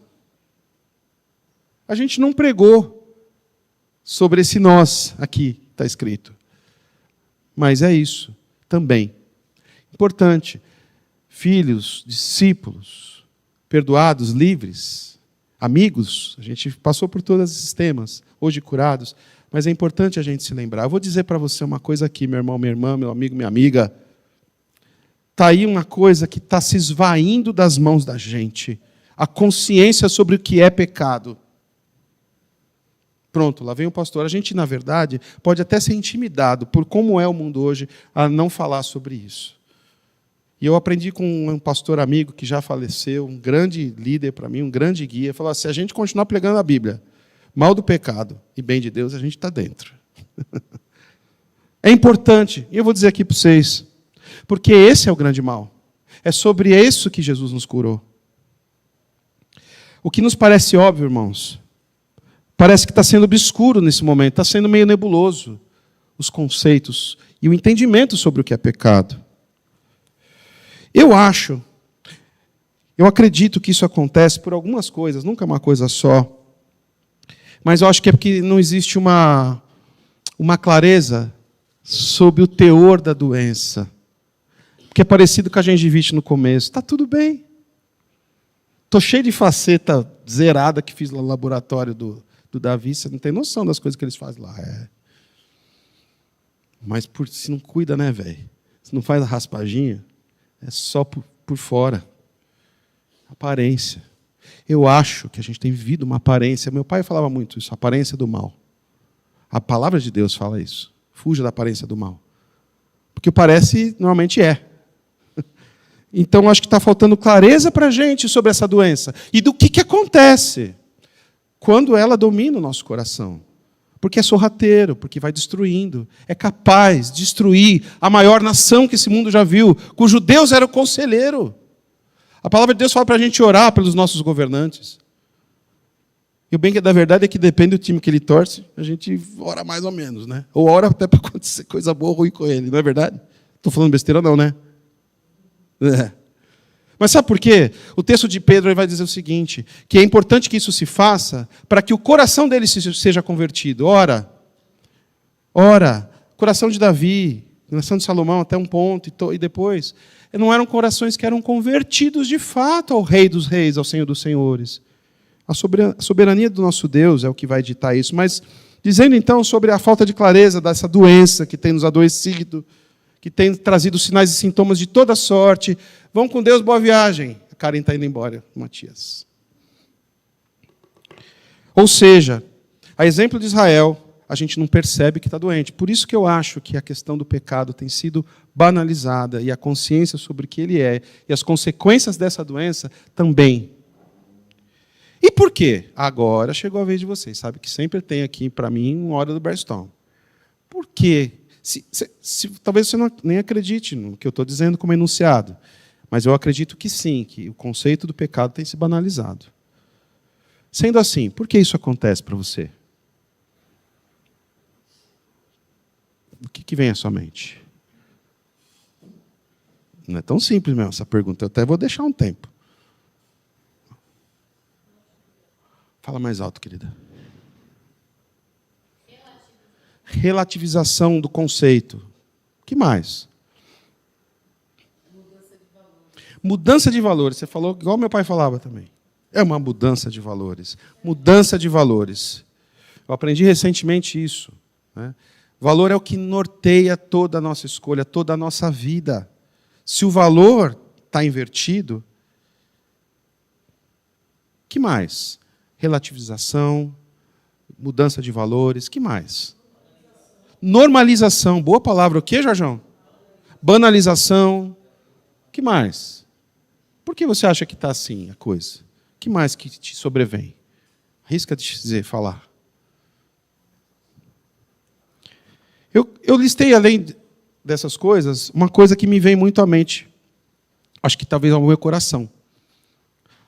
A gente não pregou sobre esse nós aqui, está escrito. Mas é isso também. Importante. Filhos, discípulos, perdoados, livres, amigos. A gente passou por todos esses temas, hoje curados. Mas é importante a gente se lembrar. Eu vou dizer para você uma coisa aqui, meu irmão, minha irmã, meu amigo, minha amiga. Está aí uma coisa que está se esvaindo das mãos da gente. A consciência sobre o que é pecado. Pronto, lá vem o pastor. A gente, na verdade, pode até ser intimidado por como é o mundo hoje a não falar sobre isso. E eu aprendi com um pastor amigo que já faleceu, um grande líder para mim, um grande guia. Ele falou assim, se a gente continuar pregando a Bíblia, mal do pecado e bem de Deus, a gente está dentro. É importante, e eu vou dizer aqui para vocês, porque esse é o grande mal. É sobre isso que Jesus nos curou. O que nos parece óbvio, irmãos, parece que está sendo obscuro nesse momento, está sendo meio nebuloso os conceitos e o entendimento sobre o que é pecado. Eu acredito que isso acontece por algumas coisas, nunca é uma coisa só. Mas eu acho que é porque não existe uma clareza sobre o teor da doença. Porque é parecido com a gengivite no começo. Está tudo bem. Estou cheio de faceta zerada que fiz no laboratório do Davi. Você não tem noção das coisas que eles fazem lá. Mas se não cuida, né, velho? Se não faz a raspadinha, é só por fora. Aparência. Eu acho que a gente tem vivido uma aparência. Meu pai falava muito isso, a aparência do mal. A palavra de Deus fala isso. Fuja da aparência do mal. Porque o parece, normalmente é. Então, acho que está faltando clareza para a gente sobre essa doença. E do que acontece quando ela domina o nosso coração. Porque é sorrateiro, porque vai destruindo. É capaz de destruir a maior nação que esse mundo já viu, cujo Deus era o conselheiro. A palavra de Deus fala para a gente orar pelos nossos governantes. E o bem que é da verdade é que depende do time que ele torce, a gente ora mais ou menos, né? Ou ora até para acontecer coisa boa ou ruim com ele, não é verdade? Estou falando besteira não, né? É. Mas sabe por quê? O texto de Pedro vai dizer o seguinte, que é importante que isso se faça para que o coração dele seja convertido. Ora, coração de Davi, coração de Salomão até um ponto, e depois, não eram corações que eram convertidos de fato ao Rei dos Reis, ao Senhor dos Senhores. A soberania do nosso Deus é o que vai ditar isso. Mas, dizendo então sobre a falta de clareza dessa doença que tem nos adoecido, que tem trazido sinais e sintomas de toda sorte, vão com Deus, boa viagem. A Karen está indo embora, Matias. Ou seja, a exemplo de Israel, a gente não percebe que está doente. Por isso que eu acho que a questão do pecado tem sido banalizada e a consciência sobre o que ele é e as consequências dessa doença também. E por quê? Agora chegou a vez de vocês. Sabe que sempre tem aqui, para mim, uma hora do Brainstorm. Por quê? Talvez você nem acredite no que eu estou dizendo como enunciado, mas eu acredito que sim, que o conceito do pecado tem se banalizado. Sendo assim, por que isso acontece para você? O que vem à sua mente? Não é tão simples mesmo essa pergunta. Eu até vou deixar um tempo. Fala mais alto, querida. Relativização do conceito. O que mais? Mudança de valores. Você falou igual meu pai falava também. É uma mudança de valores. Mudança de valores. Eu aprendi recentemente isso, né? Valor é o que norteia toda a nossa escolha, toda a nossa vida. Se o valor está invertido, o que mais? Relativização, mudança de valores, o que mais? Normalização, boa palavra. O que, Jorjão? Banalização, o que mais? Por que você acha que está assim a coisa? O que mais que te sobrevém? Arrisca de dizer, falar. Eu listei, além dessas coisas, uma coisa que me vem muito à mente. Acho que talvez ao meu coração.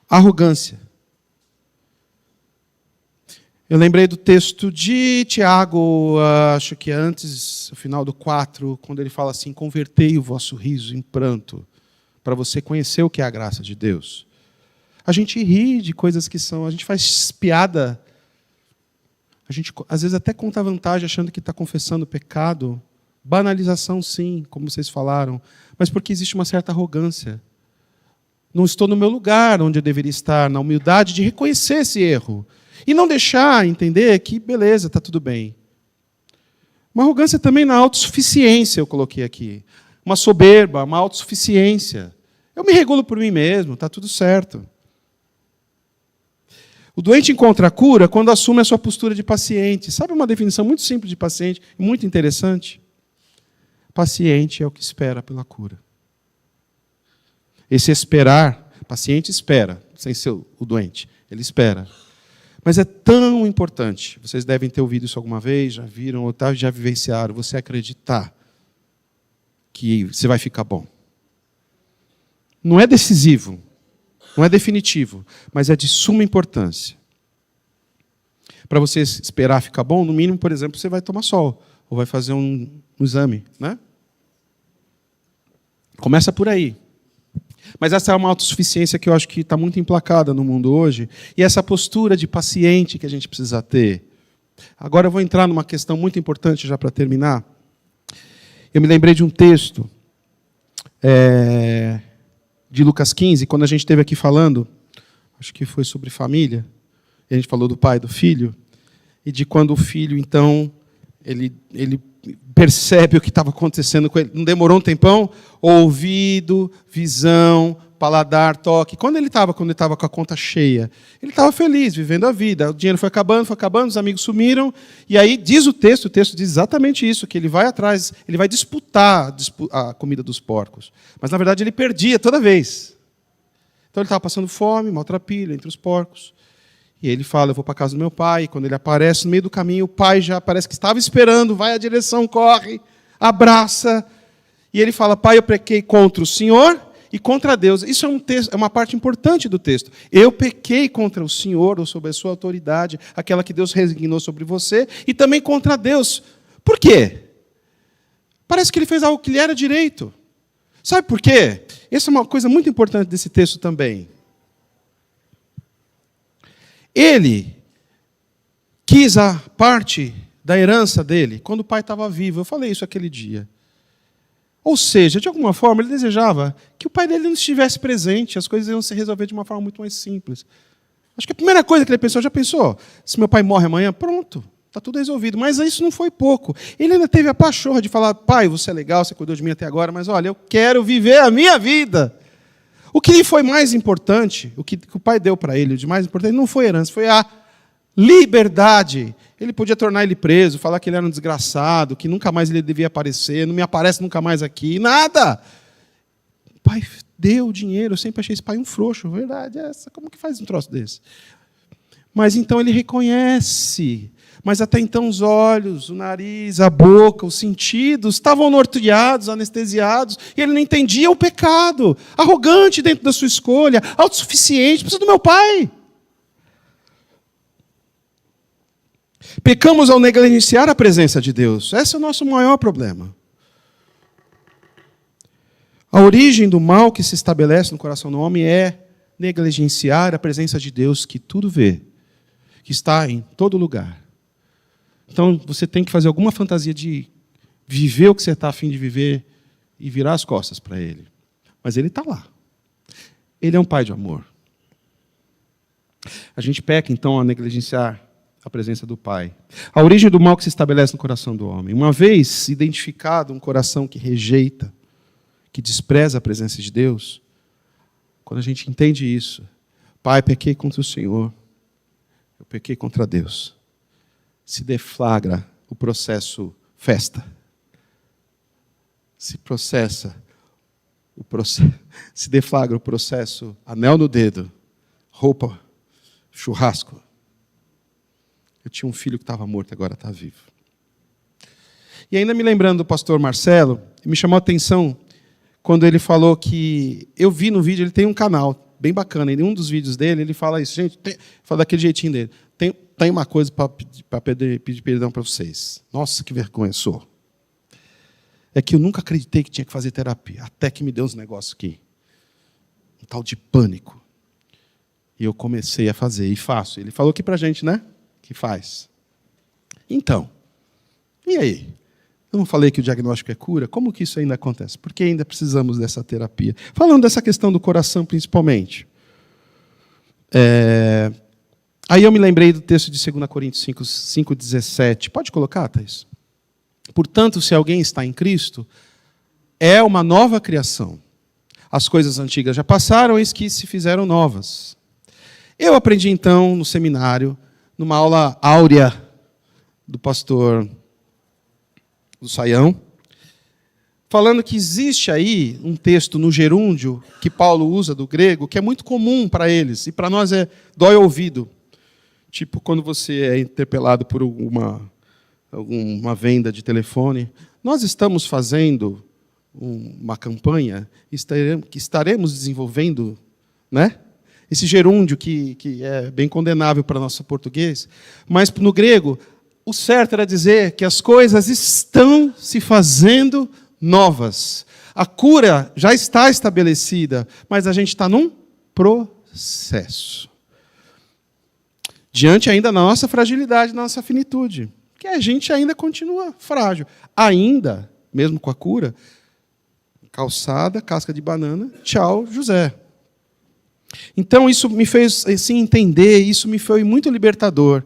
Arrogância. Eu lembrei do texto de Tiago, acho que antes, no final do 4, quando ele fala assim: convertei o vosso riso em pranto, para você conhecer o que é a graça de Deus. A gente ri de coisas que são, a gente faz piada, a gente às vezes até conta vantagem achando que está confessando pecado. Banalização, sim, como vocês falaram, mas porque existe uma certa arrogância. Não estou no meu lugar onde eu deveria estar, na humildade de reconhecer esse erro. E não deixar entender que, beleza, está tudo bem. Uma arrogância também na autossuficiência, eu coloquei aqui. Uma soberba, uma autossuficiência. Eu me regulo por mim mesmo, está tudo certo. O doente encontra a cura quando assume a sua postura de paciente. Sabe uma definição muito simples de paciente, muito interessante? Paciente é o que espera pela cura. Esse esperar, paciente espera, sem ser o doente, ele espera. Mas é tão importante, vocês devem ter ouvido isso alguma vez, já viram, ou já vivenciaram, você acreditar que você vai ficar bom. Não é decisivo, não é definitivo, mas é de suma importância. Para você esperar ficar bom, no mínimo, por exemplo, você vai tomar sol, ou vai fazer um exame, né? Começa por aí. Mas essa é uma autossuficiência que eu acho que está muito emplacada no mundo hoje, e essa postura de paciente que a gente precisa ter. Agora eu vou entrar numa questão muito importante, já para terminar. Eu me lembrei de um texto de Lucas 15, quando a gente esteve aqui falando, acho que foi sobre família, e a gente falou do pai e do filho, e de quando o filho, então, ele percebe o que estava acontecendo com ele. Não demorou um tempão? Ouvido, visão, paladar, toque. Quando ele estava com a conta cheia, ele estava feliz, vivendo a vida. O dinheiro foi acabando, os amigos sumiram. E aí diz o texto diz exatamente isso, que ele vai atrás, ele vai disputar a comida dos porcos. Mas, na verdade, ele perdia toda vez. Então, ele estava passando fome, maltrapilho entre os porcos. E ele fala: eu vou para a casa do meu pai. E quando ele aparece no meio do caminho, o pai já parece que estava esperando, vai à direção, corre, abraça. E ele fala: pai, eu pequei contra o Senhor e contra Deus. Isso é é uma parte importante do texto. Eu pequei contra o Senhor, ou sobre a sua autoridade, aquela que Deus resignou sobre você, e também contra Deus. Por quê? Parece que ele fez algo que lhe era direito. Sabe por quê? Essa é uma coisa muito importante desse texto também. Ele quis a parte da herança dele quando o pai estava vivo. Eu falei isso aquele dia. Ou seja, de alguma forma, ele desejava que o pai dele não estivesse presente, as coisas iam se resolver de uma forma muito mais simples. Acho que a primeira coisa que ele pensou, já pensou? Se meu pai morre amanhã, pronto, está tudo resolvido. Mas isso não foi pouco. Ele ainda teve a pachorra de falar: pai, você é legal, você cuidou de mim até agora, mas olha, eu quero viver a minha vida. O que lhe foi mais importante, o que o pai deu para ele, o de mais importante, não foi a herança, foi a liberdade. Ele podia tornar ele preso, falar que ele era um desgraçado, que nunca mais ele devia aparecer, não me aparece nunca mais aqui, nada. O pai deu o dinheiro, eu sempre achei esse pai um frouxo, verdade é essa, como que faz um troço desse? Mas então ele reconhece, mas até então os olhos, o nariz, a boca, os sentidos estavam norteados, anestesiados, e ele não entendia o pecado, arrogante dentro da sua escolha, autossuficiente, precisa do meu pai. Pecamos ao negligenciar a presença de Deus. Esse é o nosso maior problema. A origem do mal que se estabelece no coração do homem é negligenciar a presença de Deus, que tudo vê, que está em todo lugar. Então, você tem que fazer alguma fantasia de viver o que você está a fim de viver e virar as costas para Ele. Mas Ele está lá. Ele é um Pai de amor. A gente peca, então, a negligenciar a presença do Pai. A origem do mal que se estabelece no coração do homem. Uma vez identificado um coração que rejeita, que despreza a presença de Deus, quando a gente entende isso: pai, pequei contra o Senhor, eu pequei contra Deus, se deflagra o processo festa. Se deflagra o processo anel no dedo, roupa, churrasco. Eu tinha um filho que estava morto, agora está vivo. E ainda me lembrando do pastor Marcelo, me chamou a atenção quando ele falou que... Eu vi no vídeo, ele tem um canal bem bacana, e em um dos vídeos dele ele fala isso. Gente, fala daquele jeitinho dele. tenho uma coisa para pedir perdão para vocês. Nossa, que vergonha sou. É que eu nunca acreditei que tinha que fazer terapia, até que me deu uns negócios aqui. Um tal de pânico. E eu comecei a fazer, e faço. Ele falou aqui para a gente, né? Que faz. Então, e aí? Eu não falei que o diagnóstico é cura? Como que isso ainda acontece? Porque ainda precisamos dessa terapia. Falando dessa questão do coração, principalmente. Aí eu me lembrei do texto de 2 Coríntios 5,17. Pode colocar, Thaís? Portanto, se alguém está em Cristo, é uma nova criação. As coisas antigas já passaram, eis que se fizeram novas. Eu aprendi, então, no seminário, numa aula áurea do pastor do Saião, falando que existe aí um texto no gerúndio que Paulo usa do grego, que é muito comum para eles, e para nós dói o ouvido. Tipo, quando você é interpelado por alguma venda de telefone, nós estamos fazendo uma campanha que estaremos desenvolvendo, né? Esse gerúndio que é bem condenável para nosso português, mas no grego, o certo era dizer que as coisas estão se fazendo novas. A cura já está estabelecida, mas a gente está num processo. Diante ainda da nossa fragilidade, da nossa finitude. Que a gente ainda continua frágil. Ainda, mesmo com a cura, calçada, casca de banana, tchau, José. Então, isso me fez assim, entender, isso me foi muito libertador.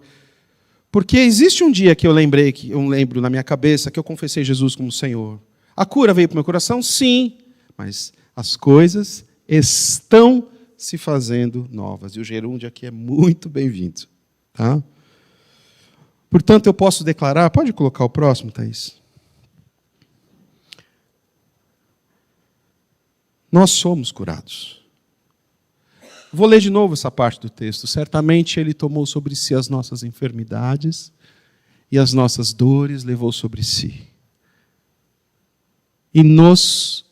Porque existe um dia que eu lembro na minha cabeça, que eu confessei Jesus como Senhor. A cura veio para o meu coração? Sim, mas as coisas estão se fazendo novas. E o gerúndio aqui é muito bem-vindo. Tá? Portanto, eu posso declarar... Pode colocar o próximo, Thaís? Nós somos curados. Vou ler de novo essa parte do texto. Certamente Ele tomou sobre si as nossas enfermidades e as nossas dores levou sobre si. E nós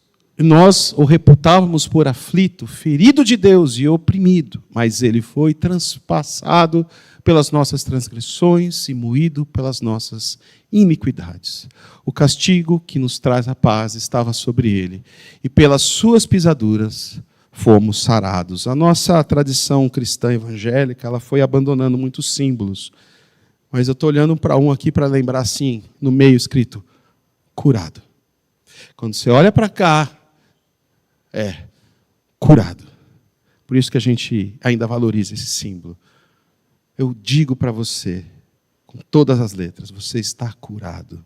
o reputávamos por aflito, ferido de Deus e oprimido, mas Ele foi transpassado pelas nossas transgressões e moído pelas nossas iniquidades. O castigo que nos traz a paz estava sobre Ele, e pelas suas pisaduras fomos sarados. A nossa tradição cristã evangélica, ela foi abandonando muitos símbolos, mas eu estou olhando para um aqui para lembrar assim, no meio escrito, curado. Quando você olha para cá, curado. Por isso que a gente ainda valoriza esse símbolo. Eu digo para você, com todas as letras, você está curado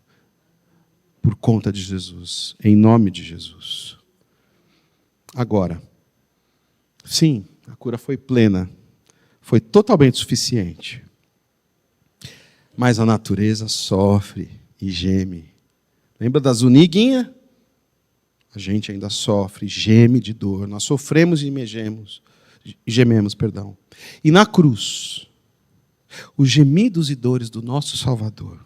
por conta de Jesus, em nome de Jesus. Agora, sim, a cura foi plena, foi totalmente suficiente. Mas a natureza sofre e geme. Lembra da Zuniguinha? A gente ainda sofre, geme de dor. Nós sofremos e gememos. E na cruz, os gemidos e dores do nosso Salvador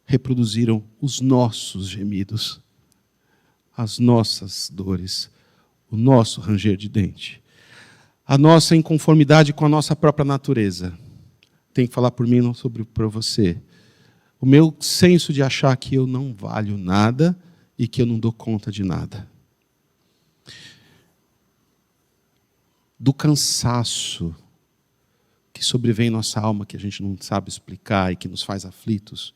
reproduziram os nossos gemidos, as nossas dores, o nosso ranger de dente, a nossa inconformidade com a nossa própria natureza. Tem que falar por mim, não sobre por você. O meu senso de achar que eu não valho nada e que eu não dou conta de nada. Do cansaço que sobrevém em nossa alma, que a gente não sabe explicar e que nos faz aflitos.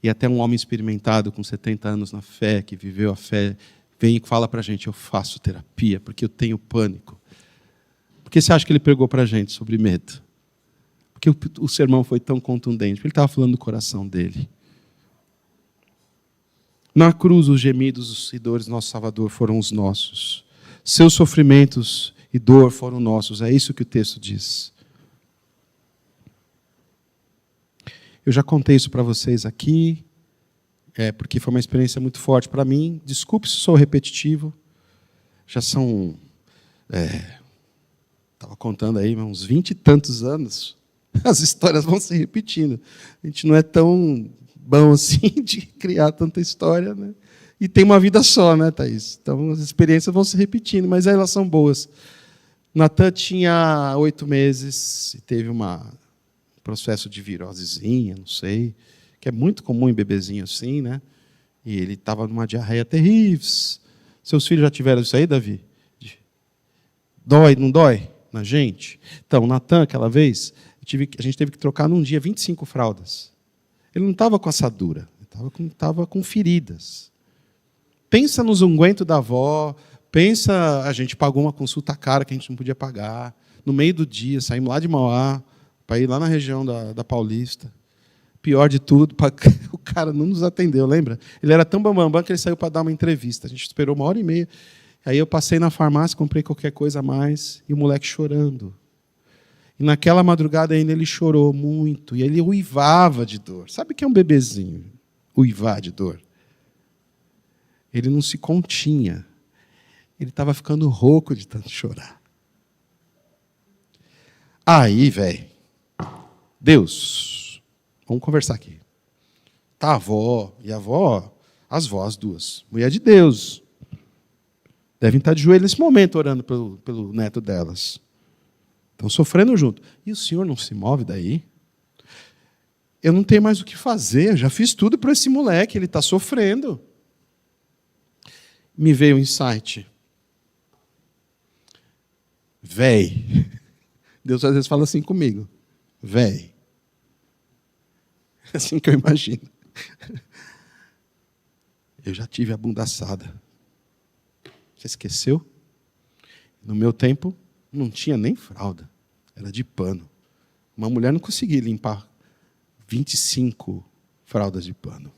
E até um homem experimentado com 70 anos na fé, que viveu a fé, vem e fala para a gente, eu faço terapia porque eu tenho pânico. Por que você acha que ele pregou para a gente sobre medo? Porque o sermão foi tão contundente, porque ele estava falando do coração dele. Na cruz, os gemidos e dores do nosso Salvador foram os nossos. Seus sofrimentos e dor foram nossos. É isso que o texto diz. Eu já contei isso para vocês aqui, porque foi uma experiência muito forte para mim. Desculpe se sou repetitivo. Já são... Estava contando aí, uns 20 e tantos anos. As histórias vão se repetindo. A gente não é tão bom assim de criar tanta história, né? E tem uma vida só, né, Thaís? Então as experiências vão se repetindo, mas elas são boas. Natan tinha 8 meses e teve um processo de virosezinha, não sei, que é muito comum em bebezinho assim, né? E ele estava numa diarreia terrível. Seus filhos já tiveram isso aí, Davi? Dói, não dói na gente? Então, Natan, aquela vez, a gente teve que trocar num dia 25 fraldas. Ele não estava com assadura, ele estava com feridas. Pensa nos ungüentos da avó, pensa, a gente pagou uma consulta cara que a gente não podia pagar. No meio do dia, saímos lá de Mauá, para ir lá na região da Paulista. Pior de tudo, o cara não nos atendeu, lembra? Ele era tão bambambam que ele saiu para dar uma entrevista. A gente esperou 1h30. Aí eu passei na farmácia, comprei qualquer coisa a mais, e o moleque chorando. E naquela madrugada ainda ele chorou muito, e ele uivava de dor. Sabe o que é um bebezinho? Uivar de dor. Ele não se continha. Ele estava ficando rouco de tanto chorar. Aí, velho, Deus, vamos conversar aqui. Tá a avó, e a avó, as vós duas, mulher de Deus, devem estar de joelho nesse momento orando pelo neto delas. Estão sofrendo junto. E o senhor não se move daí? Eu não tenho mais o que fazer, eu já fiz tudo para esse moleque, ele está sofrendo. Me veio um insight. Véi. Deus às vezes fala assim comigo. Véi. É assim que eu imagino. Eu já tive a bunda assada. Você esqueceu? No meu tempo, não tinha nem fralda. Era de pano. Uma mulher não conseguia limpar 25 fraldas de pano.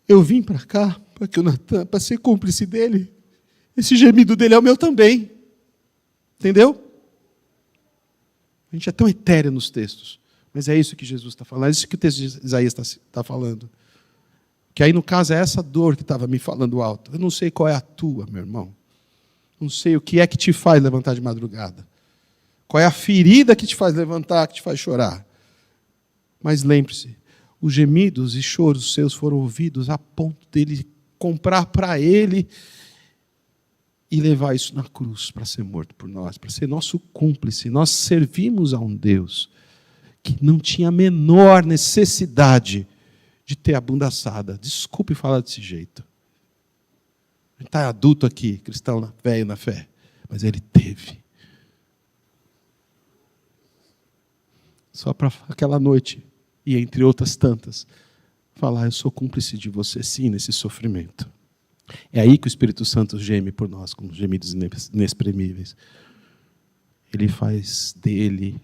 Eu vim para cá para que o Natan, para ser cúmplice dele. Esse gemido dele é o meu também. Entendeu? A gente é tão etéreo nos textos. Mas é isso que Jesus está falando. É isso que o texto de Isaías está falando. Que aí, no caso, é essa dor que estava me falando alto. Eu não sei qual é a tua, meu irmão. Não sei o que é que te faz levantar de madrugada. Qual é a ferida que te faz levantar, que te faz chorar. Mas lembre-se, os gemidos e choros seus foram ouvidos a ponto dele comprar para ele e levar isso na cruz para ser morto por nós, para ser nosso cúmplice. Nós servimos a um Deus que não tinha a menor necessidade de ter a bunda assada. Desculpe falar desse jeito. A gente está adulto aqui, cristão velho na fé, mas ele teve. Só para aquela noite, e entre outras tantas, falar, eu sou cúmplice de você sim nesse sofrimento. É aí que o Espírito Santo geme por nós, com gemidos inexprimíveis. Ele faz ele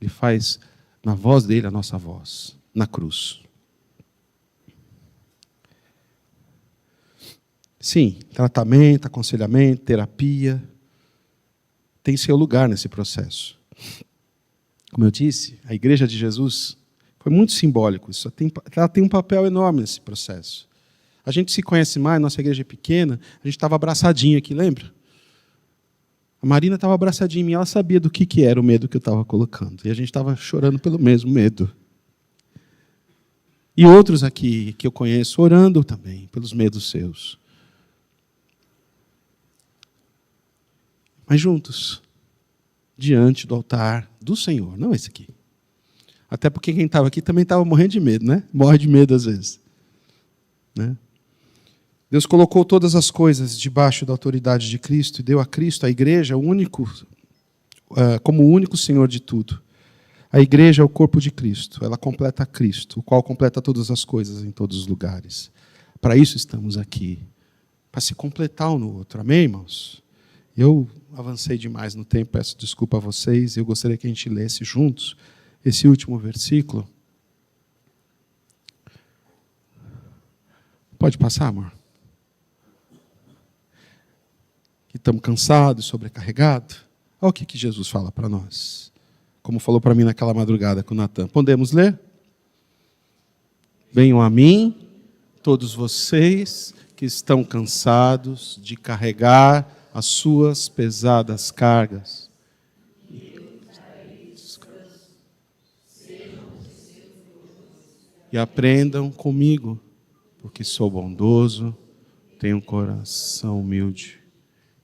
faz na voz dele a nossa voz, na cruz. Sim, tratamento, aconselhamento, terapia, tem seu lugar nesse processo. Como eu disse, a Igreja de Jesus foi muito simbólico. Ela tem um papel enorme nesse processo. A gente se conhece mais, nossa igreja é pequena, a gente estava abraçadinho aqui, lembra? A Marina estava abraçadinha em mim, ela sabia do que era o medo que eu estava colocando. E a gente estava chorando pelo mesmo medo. E outros aqui que eu conheço orando também pelos medos seus. Mas juntos, diante do altar do Senhor, não esse aqui. Até porque quem estava aqui também estava morrendo de medo, né? Morre de medo às vezes. Né? Deus colocou todas as coisas debaixo da autoridade de Cristo e deu a Cristo, a igreja, como o único Senhor de tudo. A igreja é o corpo de Cristo, ela completa Cristo, o qual completa todas as coisas em todos os lugares. Para isso estamos aqui, para se completar um no outro. Amém, irmãos? Eu avancei demais no tempo, peço desculpa a vocês, eu gostaria que a gente lesse juntos esse último versículo. Pode passar, amor? Que estamos cansados, sobrecarregados. Olha o que Jesus fala para nós. Como falou para mim naquela madrugada com o Natan. Podemos ler? Venham a mim, todos vocês que estão cansados de carregar as suas pesadas cargas. E aprendam comigo, porque sou bondoso, tenho um coração humilde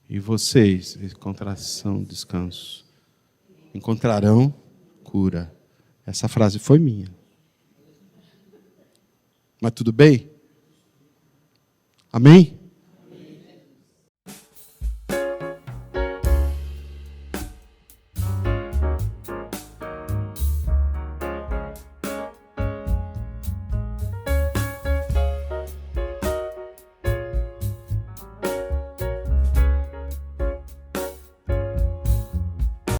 E vocês encontrarão descanso. Encontrarão cura. Essa frase foi minha. Mas tudo bem? Amém?